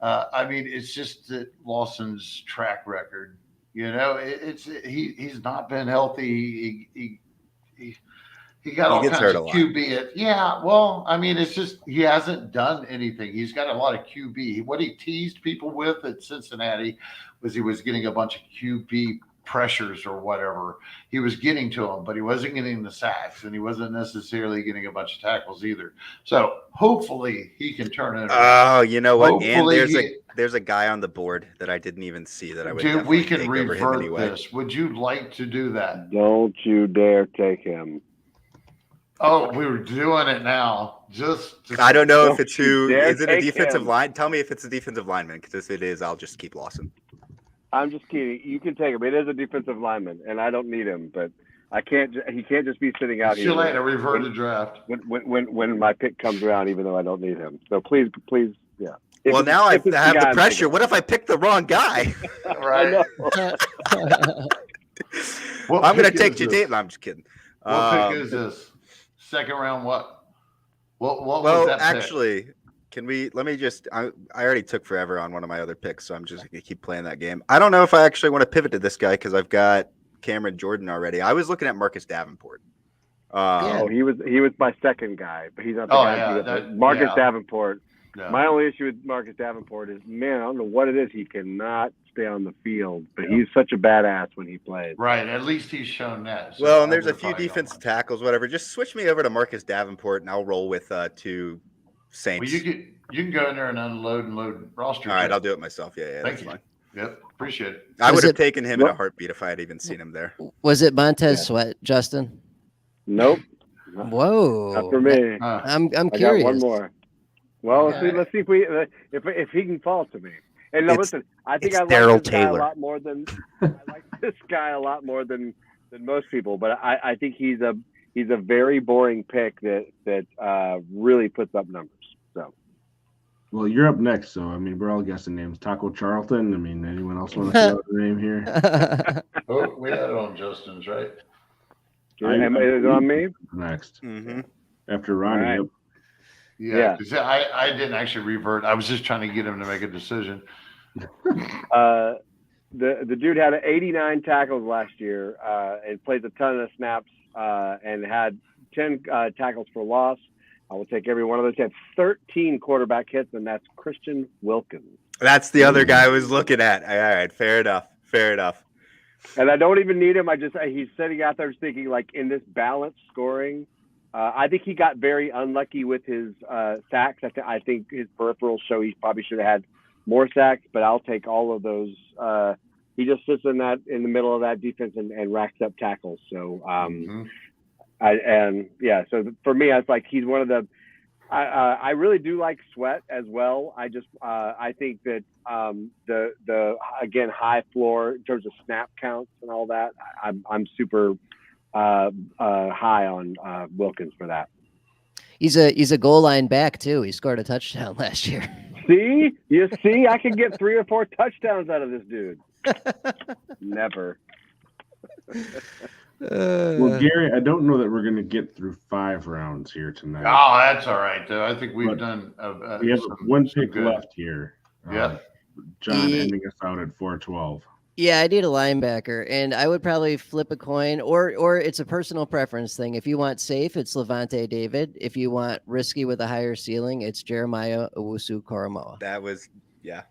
it's just that Lawson's track record. He's not been healthy. He got all kinds of QB. It's just he hasn't done anything. He's got a lot of QB. What he teased people with at Cincinnati was he was getting a bunch of QB pressures or whatever. He was getting to them, but he wasn't getting the sacks, and he wasn't necessarily getting a bunch of tackles either. So hopefully he can turn it around. Oh, you know what? Hopefully and there's a guy on the board that I didn't even see that I would. Dude, we can revert this. Would you like to do that? Don't you dare take him. Oh, we were doing it now. Just I don't know if it's who. Is it a defensive line? Tell me if it's a defensive lineman, because if it is, I'll just keep Lawson. I'm just kidding. You can take him. It is a defensive lineman, and I don't need him, but I can't. He can't just be sitting out here. She'll have to revert the draft when my pick comes around, even though I don't need him. So please, yeah. Well, now I have the pressure. What if I pick the wrong guy? Right. I'm going to take Jadate. No, I'm just kidding. What pick is this? Second round, what was that actually pick? Can we let me just I already took forever on one of my other picks, so I'm just gonna keep playing that game. I don't know if I actually want to pivot to this guy because I've got Cameron Jordan already. I was looking at Marcus Davenport. He was my second guy, but he's not the guy. Marcus Davenport. No. My only issue with Marcus Davenport is, man, I don't know what it is. He cannot stay on the field, but he's such a badass when he plays. Right. At least he's shown that. So well, and there's a few defensive tackles, whatever. Just switch me over to Marcus Davenport, and I'll roll with 2 Saints. Well, you can go in there and unload and load roster. All right, I'll do it myself. Yeah, that's fine. Yep, appreciate it. I would have taken him in a heartbeat if I had even seen him there. Was it Montez Sweat, Justin? Nope. Whoa. Not for me. I'm curious. I got one more. Well, let's see if he can fall to me. And no, It's- listen, I think it's I like Daryl this guy a Taylor. lot more than I like this guy a lot more than most people. But I think he's a very boring pick that really puts up numbers. So Well, you're up next, so I mean, we're all guessing names. Taco Charlton. I mean, anyone else want to throw out a name here? Oh, we had it on Justin's, right? is it on me? Next, Mm-hmm. after Ronnie. All right. Yep. Yeah, 'cause I didn't actually revert. I was just trying to get him to make a decision. The dude had 89 tackles last year and played a ton of snaps and had 10 tackles for loss. I will take every one of those. He had 13 quarterback hits, and that's Christian Wilkins. That's the other guy I was looking at. All right, fair enough. And I don't even need him. He's sitting out there thinking, like, in this balanced scoring. I think he got very unlucky with his sacks. I think his peripherals show he probably should have had more sacks, but I'll take all of those. He just sits in the middle of that defense and racks up tackles. So, so for me, it's like he's one of the. I really do like Sweat as well. I think that the again high floor in terms of snap counts and all that. I'm super high on Wilkins for that. He's a goal line back too. He scored a touchdown last year. See, I can get 3 or 4 touchdowns out of this dude. Never. Well, Gary, I don't know that we're going to get through 5 rounds here tonight. Oh, that's all right, though. I think we've done. We have one pick left here. Yeah. John ending us out at 412. Yeah, I need a linebacker, and I would probably flip a coin, or it's a personal preference thing. If you want safe, it's Levante David. If you want risky with a higher ceiling, it's Jeremiah Owusu-Koramoah. That was, yeah.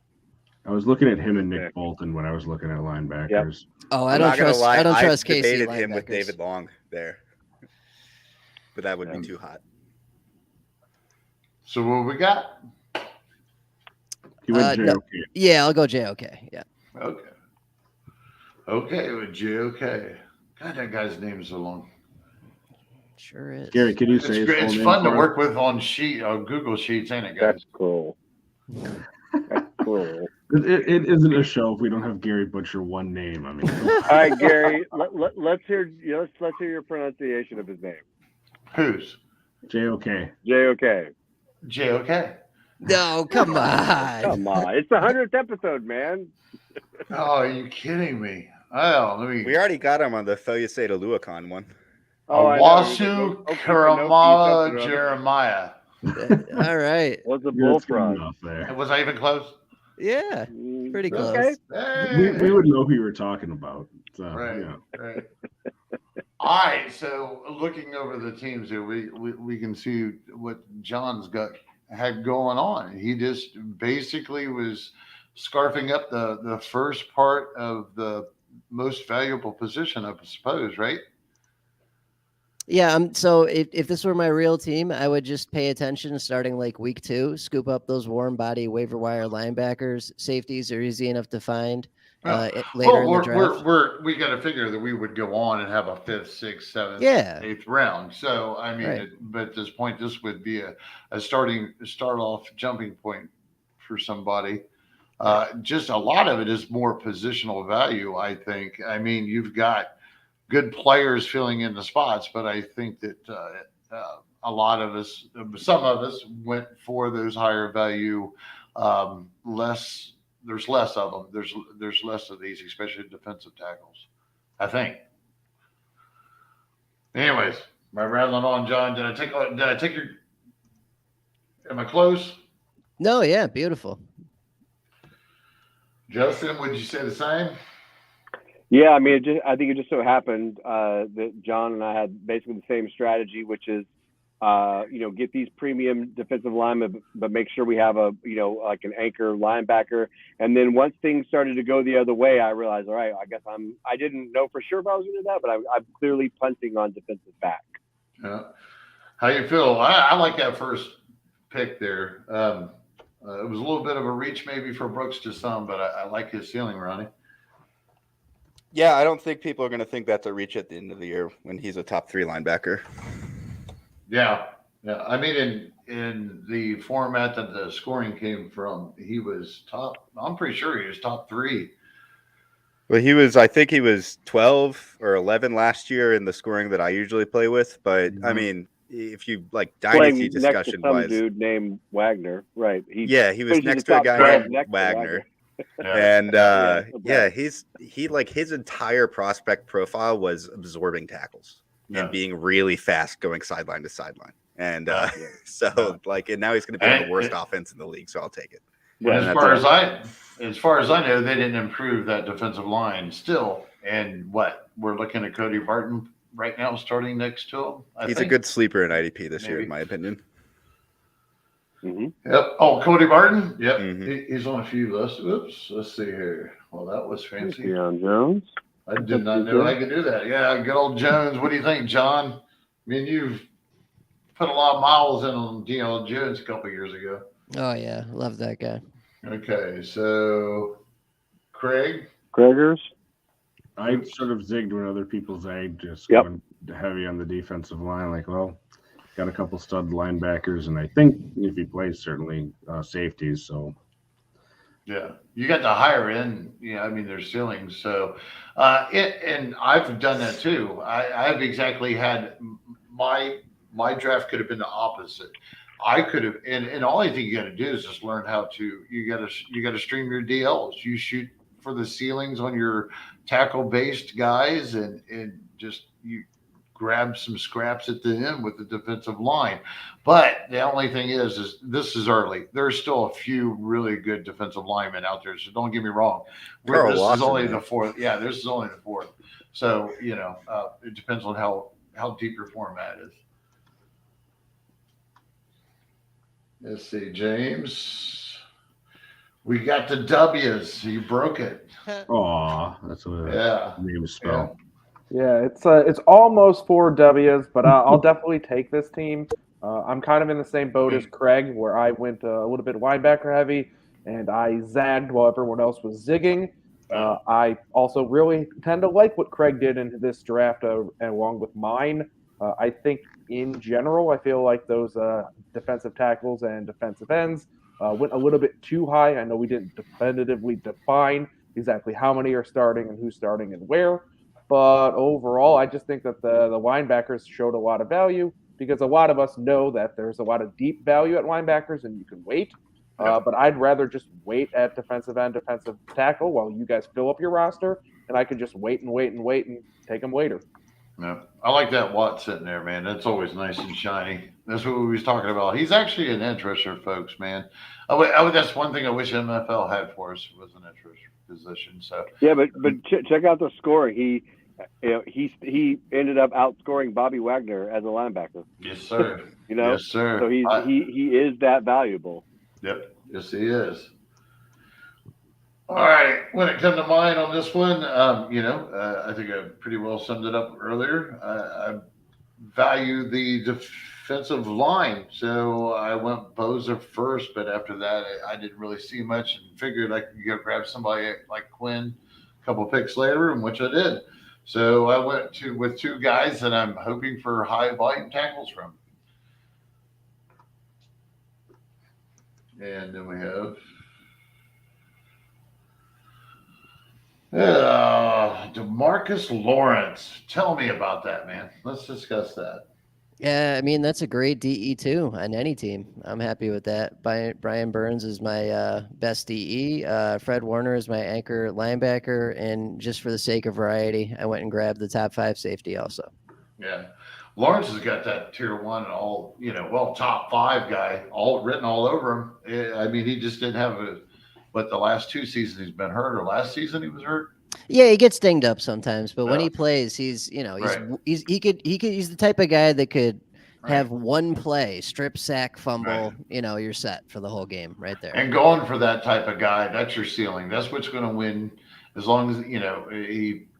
I was looking at him and Nick Bolton when I was looking at linebackers. Yep. Oh, I don't trust I Casey debated him with linebackers. David Long there, but that would be too hot. So what we got? He went No. JOK. Yeah, I'll go JOK. Yeah. Okay, with JOK. God, that guy's name is so long. Sure is. Gary, can you It's say his great. full It's name fun to for work with on Google Sheets, ain't it, guys? That's cool. That's cool. It isn't a show if we don't have Gary butcher one name. I mean, All right, Gary. Let's hear your pronunciation of his name. Whose? JOK. JOK. JOK. No, come on. Come on, it's the 100th episode, man. Oh, are you kidding me? Oh, let me. We already got him on the Thoyaseta Luacon one. Owasu Karamawa Jeremiah. All right. What's a That's good bullfrog? enough there. Was I even close? Yeah, pretty close. Okay. Hey. We would know who you were talking about. So, Right. yeah. Right. All right. So looking over the teams here, we can see what John's had going on. He just basically was scarfing up the first part of the most valuable position, I suppose, right? Yeah. So if this were my real team, I would just pay attention starting like week 2, scoop up those warm body waiver wire linebackers. Safeties are easy enough to find later in the draft. We got to figure that we would go on and have a 5th, 6th, 7th, Yeah. 8th round. So I mean, Right. but at this point, this would be a start off jumping point for somebody. Just a lot of it is more positional value, I think. I mean, you've got good players filling in the spots, but I think that a lot of us, some of us, went for those higher value. There's less of them. There's less of these, especially defensive tackles, I think. Anyways, am I rattling on, John? Did I take your? Am I close? No, yeah, beautiful. Justin, would you say the same? Yeah, I mean, I think it just so happened that John and I had basically the same strategy, which is, get these premium defensive linemen, but make sure we have like an anchor linebacker. And then once things started to go the other way, I realized, all right, I guess I didn't know for sure if I was going to do that, but I'm clearly punting on defensive back. Yeah. How you feel? I like that first pick there. It was a little bit of a reach maybe for Brooks to some, but I like his ceiling, Ronnie. Yeah, I don't think people are going to think that's a reach at the end of the year when he's a top 3 linebacker. Yeah. Yeah, I mean, in the format that the scoring came from, he was top. I'm pretty sure he was top three. Well, I think he was 12 or 11 last year in the scoring that I usually play with. But I Mhm. mean, if you like Playing dynasty next to discussion some wise, dude named Wagner, right? He yeah, he was finishes the next to a top guy 12 named next to Wagner. Wagner. Yeah, And Yeah, so yeah, bad. he like his entire prospect profile was absorbing tackles and yeah, being really fast going sideline to sideline. And yeah. Yeah. so like, and now he's going to be on the worst offense in the league, so I'll take it. And Right. as And far that's as far as I know, they didn't improve that defensive line still. And what we're looking at Cody Barton right now starting next to him. he's a think good sleeper in IDP this year, in maybe. my opinion. Hmm. Yep. Oh, Cody Barton. Yep. Mhm. He's on a few lists. Oops. Let's see here. Well, that was fancy. Deion Jones. I did not know I could do that. Yeah, good old Jones. What do you think, John? I mean, you've put a lot of miles in on Deion Jones a couple years ago. Oh yeah, love that guy. Okay, so Kraig. Gregors. I sort of zigged when other people zagged, just Yep. going heavy on the defensive line. Like, well, got a couple stud linebackers, and I think if he plays, certainly safeties. So Yeah, you got the higher end. Yeah, I mean, there's ceilings. So, and I've done that too. I've exactly had my draft could have been the opposite. I could have, and all I think you got to do is just learn how to. You got to stream your DLs. You shoot for the ceilings on your tackle based guys, and just you grab some scraps at the end with the defensive line. But the only thing is this is early. There's still a few really good defensive linemen out there. So don't get me wrong. Carl This is Lawson, only man. the fourth. Yeah, this is only the fourth. So it depends on how deep your format is. Let's see, James. We got the W's. You broke it. aw, that's what Yeah. name spell. Yeah, it's almost 4 W's, but I'll definitely take this team. I'm kind of in the same boat as Craig, where I went a little bit linebacker heavy, and I zagged while everyone else was zigging. I also really tend to like what Craig did in this draft, along with mine. I think in general, I feel like those defensive tackles and defensive ends went a little bit too high. I know we didn't definitively define exactly how many are starting and who's starting and where. But overall, I just think that the linebackers showed a lot of value because a lot of us know that there's a lot of deep value at linebackers and you can wait. But I'd rather just wait at defensive end, defensive tackle while you guys fill up your roster, and I could just wait and wait and wait and take them later. Yeah, I like that Watt sitting there, man. That's always nice and shiny. That's what we was talking about. He's actually an edge rusher, folks, man. That's one thing I wish NFL had for us was an edge rusher position. So Yeah, but check out the scoring. He ended up outscoring Bobby Wagner as a linebacker. yes, sir. Yes, sir. So he is that valuable. Yep. Yes, he is. All right. When it comes to mine on this one, I think I pretty well summed it up earlier. I value the defensive line, so I went Boza first. But after that, I didn't really see much, and figured I could go grab somebody like Quinn a couple picks later, and which I did. So I went with two guys that I'm hoping for high volume tackles from. And then we have DeMarcus Lawrence. Tell me about that, man. Let's discuss that. Yeah, I mean that's a great DE too on any team. I'm happy with that. Brian Burns is my best DE. Fred Warner is my anchor linebacker, and just for the sake of variety, I went and grabbed the top 5 safety also. Yeah, Lawrence has got that tier 1 and all top 5 guy all written all over him. I mean, he just didn't have the last 2 seasons he's been hurt, or last season he was hurt. Yeah, he gets dinged up sometimes, but when he plays, he's Right. he's the type of guy that could have one play, strip sack, fumble, you're set for the whole game right there. And going for that type of guy, that's your ceiling. That's what's going to win, as long as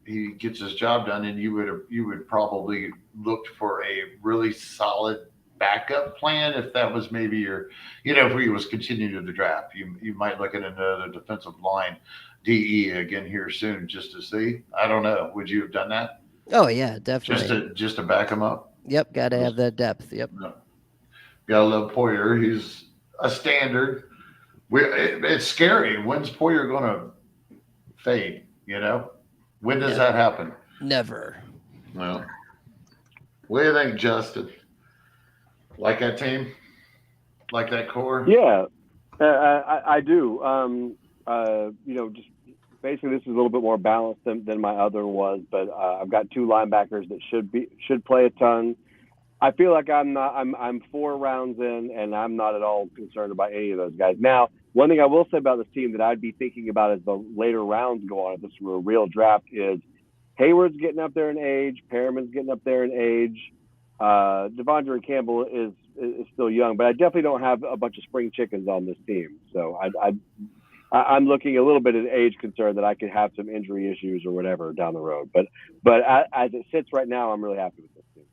he gets his job done. And you would probably look for a really solid backup plan if that was maybe your, if he was continuing to draft. You might look at another defensive line DE again here soon just to see. I don't know. Would you have done that? Oh yeah, definitely. Just to back him up. Yep, got to have that depth. Yep. No. gotta love Poyer. He's a standard. It's scary. When's Poyer going to fade? When does that happen? Never. Well, what do you think, Justin? Like that team? Like that core? Yeah, I do. Just basically this is a little bit more balanced than my other was, but I've got two linebackers that should play a ton. I feel like I'm 4 rounds in, and I'm not at all concerned about any of those guys. Now, one thing I will say about this team that I'd be thinking about as the later rounds go on, if this were a real draft, is Hayward's getting up there in age, Perriman's getting up there in age. Devondre Campbell is still young, but I definitely don't have a bunch of spring chickens on this team. So I'm looking a little bit at age concern that I could have some injury issues or whatever down the road. But as it sits right now, I'm really happy with this team.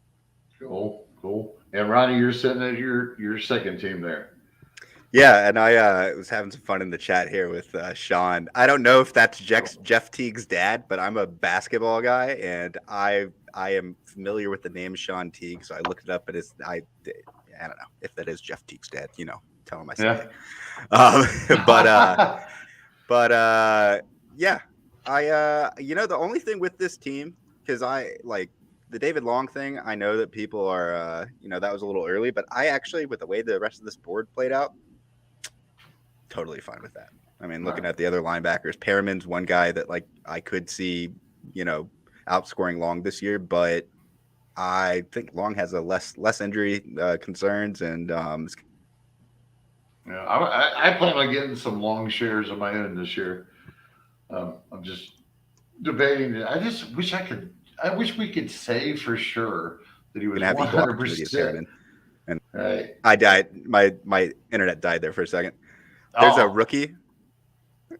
Cool. And Ronnie, you're sitting at your second team there. Yeah, and I was having some fun in the chat here with Sean. I don't know if that's Jeff Teague's dad, but I'm a basketball guy, and I am familiar with the name Sean Teague, so I looked it up, and I don't know if that is Jeff Teague's dad. Tell him I said it. Yeah, the only thing with this team, because I like the David Long thing, I know that people are, that was a little early, but I actually, with the way the rest of this board played out, totally fine with that. I mean, looking at the other linebackers, Perriman's one guy that I could see, outscoring Long this year, but I think Long has a less injury concerns, and I plan on getting some Long shares of my own this year. I'm just debating it. I just wish I wish we could say for sure that he was 100%. And right. I died. My internet died there for a second. There's a rookie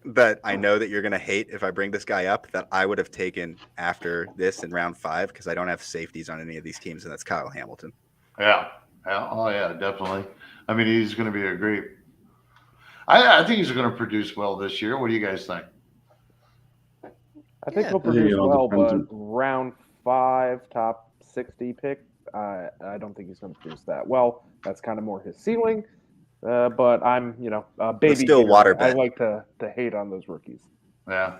that I know that you're going to hate if I bring this guy up that I would have taken after this in round 5 because I don't have safeties on any of these teams, and that's Kyle Hamilton. Yeah. Oh, yeah, definitely. I mean, he's going to be a great – I think he's going to produce well this year. What do you guys think? I think he'll produce well, but round 5, top 60 pick, I don't think he's going to produce that well. That's kind of more his ceiling. But I'm, a baby. Let's do a water bet. I like to hate on those rookies. Yeah.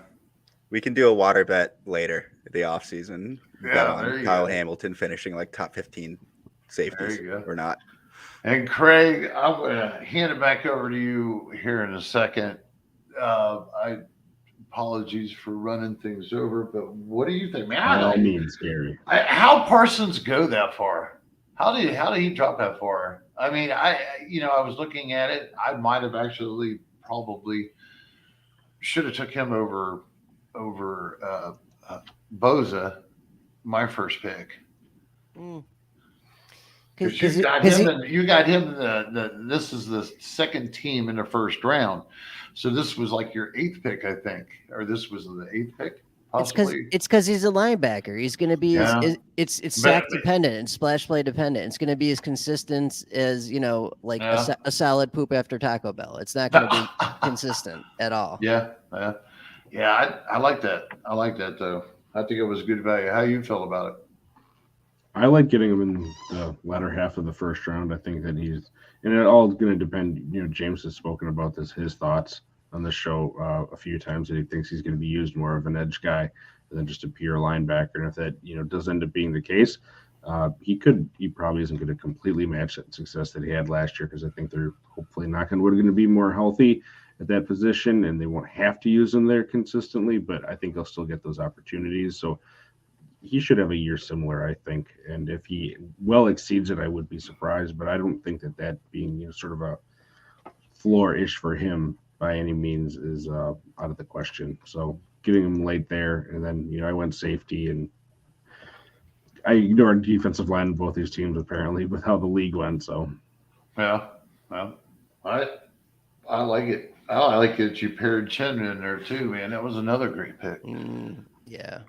We can do a water bet later at the offseason. Yeah, there you Kyle go. Hamilton finishing top 15 safeties or not. And Kraig, I'm going to hand it back over to you here in a second. Apologies for running things over, but what do you think, man? I mean, scary. How Parsons go that far? How did he drop that far? I mean, I was looking at it. I might have actually probably should have took him over Boza, my first pick. Because you got him. This is the second team in the first round, so this was like your 8th pick, I think, or this was the 8th pick. Possibly. It's because he's a linebacker. He's going to be it's sack dependent and splash play dependent. It's going to be as consistent as a solid poop after Taco Bell. It's not going to be consistent at all. Yeah. I like that. I like that though. I think it was good value. How you feel about it? I like getting him in the latter half of the first round. I think that and it all is going to depend. James has spoken about his thoughts on the show a few times, that he thinks he's going to be used more of an edge guy than just a pure linebacker. And if that, does end up being the case, he probably isn't going to completely match that success that he had last year, because I think they're hopefully knocking wood going to be more healthy at that position, and they won't have to use him there consistently, but I think he'll still get those opportunities. So he should have a year similar, I think. And if he well exceeds it, I would be surprised, but I don't think that being sort of a floor-ish for him by any means is out of the question. So getting him late there, and then I went safety, and I ignored defensive line in both these teams apparently with how the league went. So yeah, well, I like it. I like that you paired Chen in there too, man. That was another great pick. Yeah.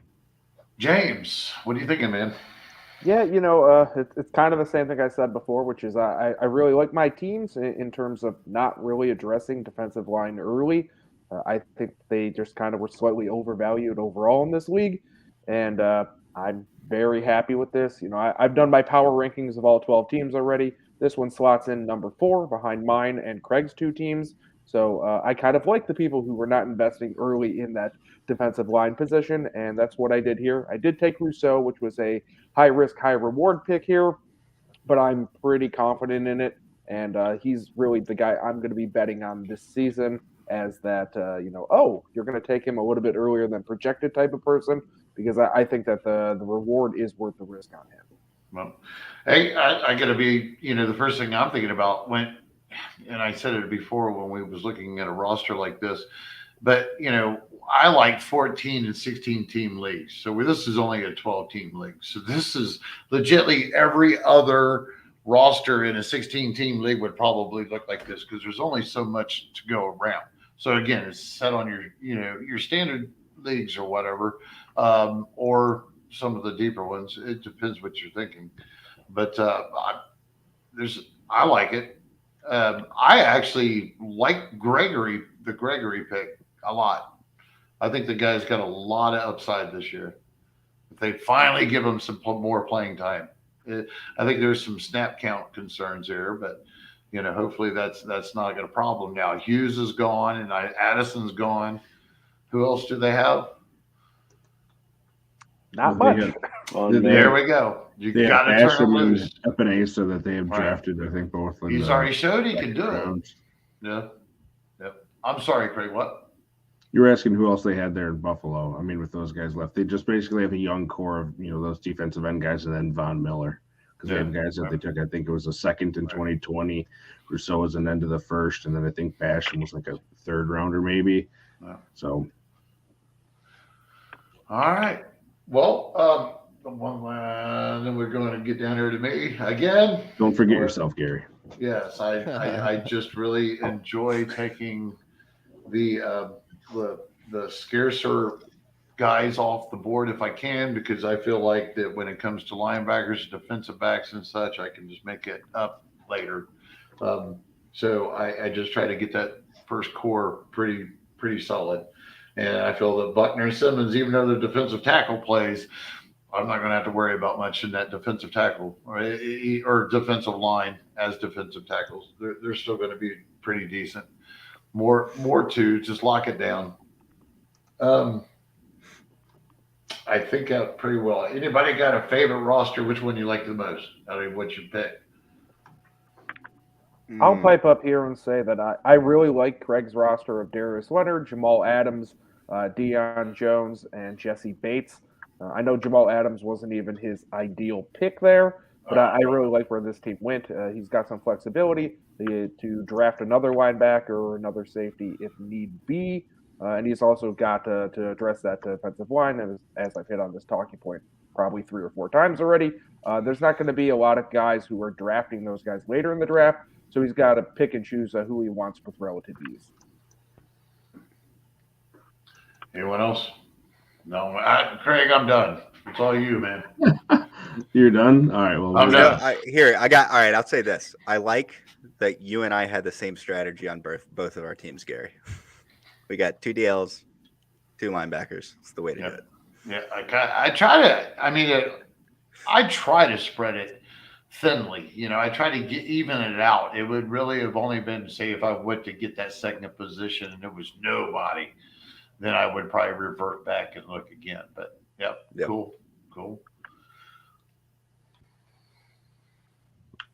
James, what are you thinking, man? Yeah, it's kind of the same thing I said before, which is I really like my teams in terms of not really addressing defensive line early. I think they just kind of were slightly overvalued overall in this league, and I'm very happy with this. I've done my power rankings of all 12 teams already. This one slots in number 4 behind mine and Craig's 2 teams. So I kind of like the people who were not investing early in that defensive line position, and that's what I did here. I did take Rousseau, which was a high risk, high reward pick here, but I'm pretty confident in it, and he's really the guy I'm going to be betting on this season as that, you're going to take him a little bit earlier than projected type of person, because I think that the reward is worth the risk on him. Well, hey, I got to be, the first thing I'm thinking about and I said it before when we was looking at a roster like this, but I like 14 and 16 team leagues. So this is only a 12 team league. So this is legitimately every other roster in a 16 team league would probably look like this, because there's only so much to go around. So again, it's set on your standard leagues or whatever, or some of the deeper ones. It depends what you're thinking, but I like it. I actually like the Gregory pick a lot. I think the guy's got a lot of upside this year. If they finally give him some more playing time, I think there's some snap count concerns there, but hopefully that's not a problem now. Hughes is gone and Addison's gone. Who else do they have? Not much. There we go. You got to turn them loose. Epinesa that they have drafted, I think both. He's already showed he can do it. Yeah. Yep. I'm sorry, Kraig. What? You were asking who else they had there in Buffalo. I mean, with those guys left, they just basically have a young core of those defensive end guys, and then Von Miller, because they have guys that they took. I think it was a second in 2020. Rousseau was an end of the first, and then I think Basham was like a third rounder maybe. Yeah. So. All right. Well, then we're going to get down here to me again. Don't forget yourself, Gary. Yes, I just really enjoy taking the scarcer guys off the board if I can, because I feel like that when it comes to linebackers, defensive backs, and such, I can just make it up later. So I just try to get that first core pretty solid. And I feel that Buckner and Simmons, even though the defensive tackle plays, I'm not going to have to worry about much in that defensive tackle or defensive line as defensive tackles. They're still going to be pretty decent. More to just lock it down. I think out pretty well. Anybody got a favorite roster? Which one you like the most? I mean, what you pick? I'll pipe up here and say that I really like Craig's roster of Darius Leonard, Jamal Adams, Deion Jones, and Jesse Bates. I know Jamal Adams wasn't even his ideal pick there, but I really like where this team went. He's got some flexibility to draft another linebacker or another safety if need be. And he's also got to address that defensive line, as I've hit on this talking point probably 3 or 4 times already. There's not going to be a lot of guys who are drafting those guys later in the draft, so he's got to pick and choose who he wants with relative ease. Anyone else? No, Kraig, I'm done. It's all you, man. You're done? All right. Well, I'm done. All right, I'll say this. I like that you and I had the same strategy on both of our teams, Gary. We got 2 DLs, 2 linebackers. It's the way to do it. Yeah, I try to spread it thinly. I try to even it out. It would really have only been, say, if I went to get that second position and there was nobody, then I would probably revert back and look again. But yep. Cool.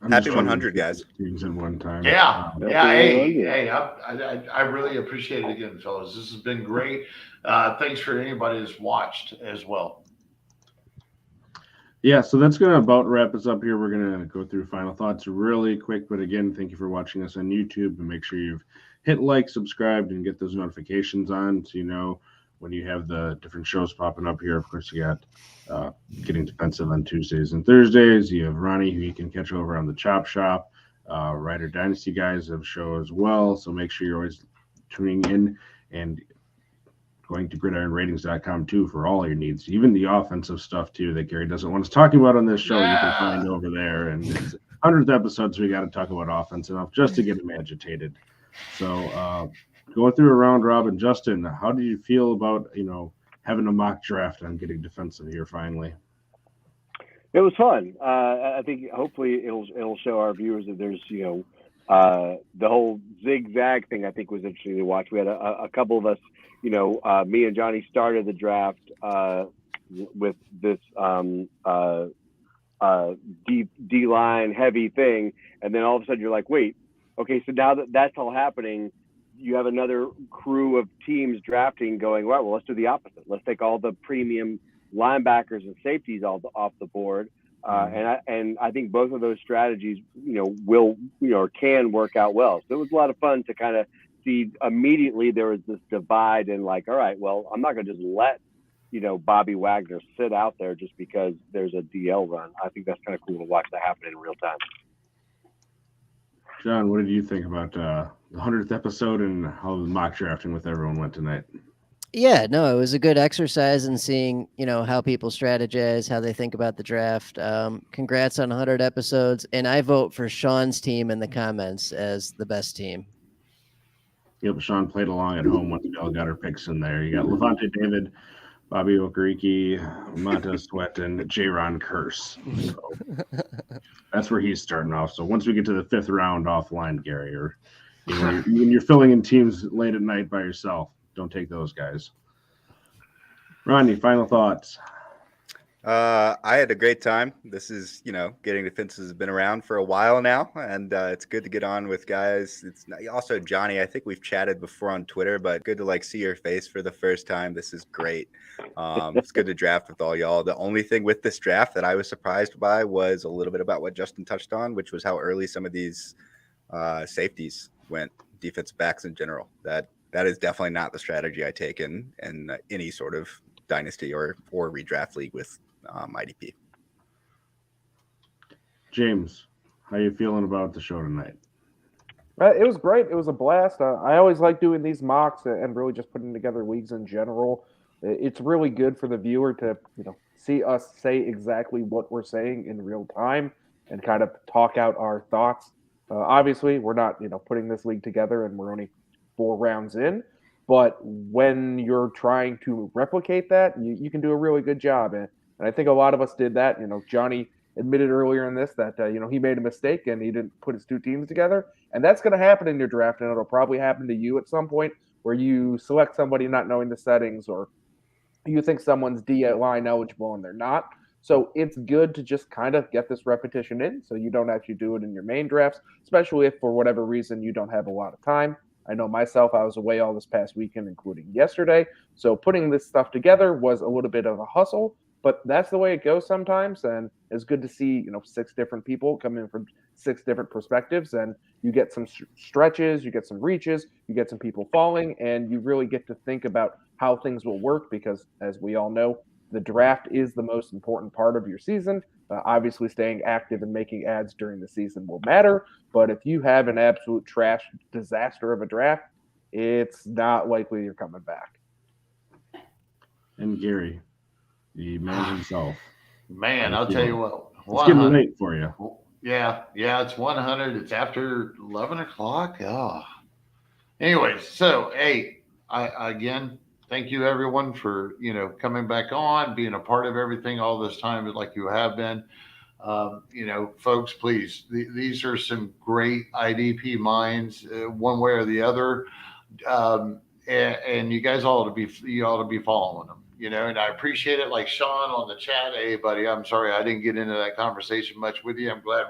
Happy 100, guys. Teams in one time. Yeah. Hey, I really appreciate it again, fellas. This has been great. Thanks for anybody that's watched as well. Yeah, so that's going to about wrap us up here. We're going to go through final thoughts really quick. But again, thank you for watching us on YouTube, and make sure you've hit like, subscribed, and get those notifications on so you know when you have the different shows popping up here. Of course, you got Getting Defensive on Tuesdays and Thursdays. You have Ronnie, who you can catch over on the Chop Shop. Rider Dynasty guys have a show as well, so make sure you're always tuning in and going to gridironratings.com too for all your needs, even the offensive stuff too that Gary doesn't want us talking about on this show. You can find over there. And it's 100th episodes, we got to talk about offense enough just to get him agitated. So going through a round robin, Justin, how do you feel about having a mock draft on Getting Defensive here finally? It was fun. I think hopefully it'll show our viewers that there's the whole zigzag thing. I think was interesting to watch. We had a couple of us, me and Johnny started the draft with this D line heavy thing, and then all of a sudden you're like, wait, okay, so now that that's all happening, you have another crew of teams drafting, going, well, let's do the opposite. Let's take all the premium linebackers and safeties all off the board. And I think both of those strategies, will or can work out well. So it was a lot of fun to kind of see immediately there was this divide and like, all right, well, I'm not going to just let Bobby Wagner sit out there just because there's a DL run. I think that's kind of cool to watch that happen in real time. John, what did you think about the 100th episode and how the mock drafting with everyone went tonight? Yeah, no, it was a good exercise in seeing, how people strategize, how they think about the draft. Congrats on 100 episodes. And I vote for Sean's team in the comments as the best team. Yep, Sean played along at home once we all got our picks in there. You got Levante David, Bobby Okereke, Montez Sweat, and J-Ron Curse. So that's where he's starting off. So once we get to the 5th round offline, Gary, or when you're filling in teams late at night by yourself, don't take those guys. Ronnie, final thoughts? I had a great time. This is, getting defenses has been around for a while now, and it's good to get on with guys. It's also Johnny. I think we've chatted before on Twitter, but good to see your face for the first time. This is great. It's good to draft with all y'all. The only thing with this draft that I was surprised by was a little bit about what Justin touched on, which was how early some of these safeties went, defensive backs in general. That is definitely not the strategy I take in any sort of dynasty or redraft league with IDP. James, how you feeling about the show tonight? It was great. It was a blast. I always like doing these mocks and really just putting together leagues in general. It's really good for the viewer to see us say exactly what we're saying in real time and kind of talk out our thoughts. Obviously, we're not putting this league together and we're only 4 rounds in, but when you're trying to replicate that, you can do a really good job. And I think a lot of us did that. Johnny admitted earlier in this that he made a mistake and he didn't put his 2 teams together, and that's going to happen in your draft, and it'll probably happen to you at some point where you select somebody not knowing the settings, or you think someone's D line eligible and they're not. So it's good to just kind of get this repetition in so you don't actually do it in your main drafts, especially if for whatever reason you don't have a lot of time. I know myself, I was away all this past weekend, including yesterday. So putting this stuff together was a little bit of a hustle, but that's the way it goes sometimes. And it's good to see, 6 different people come in from 6 different perspectives, and you get some stretches, you get some reaches, you get some people falling, and you really get to think about how things will work because, as we all know, the draft is the most important part of your season. Obviously, staying active and making ads during the season will matter. But if you have an absolute trash disaster of a draft, it's not likely you're coming back. And Gary, the man himself. Man, I'll tell you what. It's getting late for you. Yeah, it's 100. It's after 11 o'clock. Oh. Anyways, so, hey, I again, thank you, everyone, for, coming back on, being a part of everything all this time like you have been. Folks, please, these are some great IDP minds, one way or the other. And you guys ought to be following them, and I appreciate it. Like Sean on the chat. Hey, buddy, I'm sorry I didn't get into that conversation much with you. I'm glad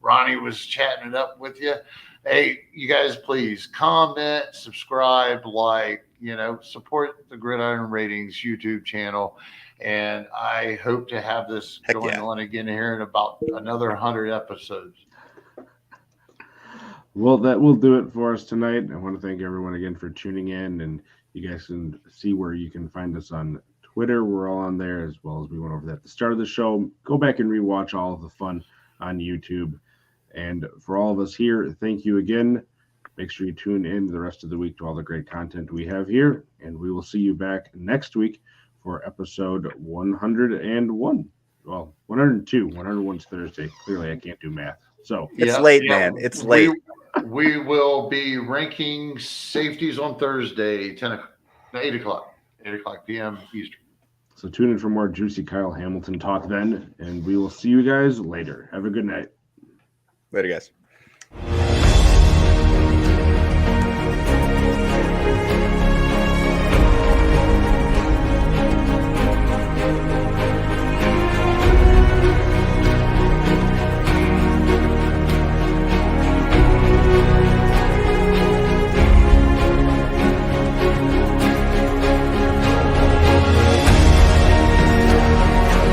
Ronnie was chatting it up with you. Hey, you guys, please comment, subscribe, support the Gridiron Ratings YouTube channel. And I hope to have this going on again here in about another 100 episodes. Well, that will do it for us tonight. I want to thank everyone again for tuning in, and you guys can see where you can find us on Twitter. We're all on there, as well as we went over that at the start of the show. Go back and rewatch all of the fun on YouTube. And for all of us here, thank you again. Make sure you tune in the rest of the week to all the great content we have here, and we will see you back next week for episode 101. Well, 102. 101's Thursday. Clearly, I can't do math. So it's late, man. It's late. We will be ranking safeties on Thursday, 8 o'clock p.m. Eastern. So tune in for more juicy Kyle Hamilton talk then, and we will see you guys later. Have a good night. Later, guys.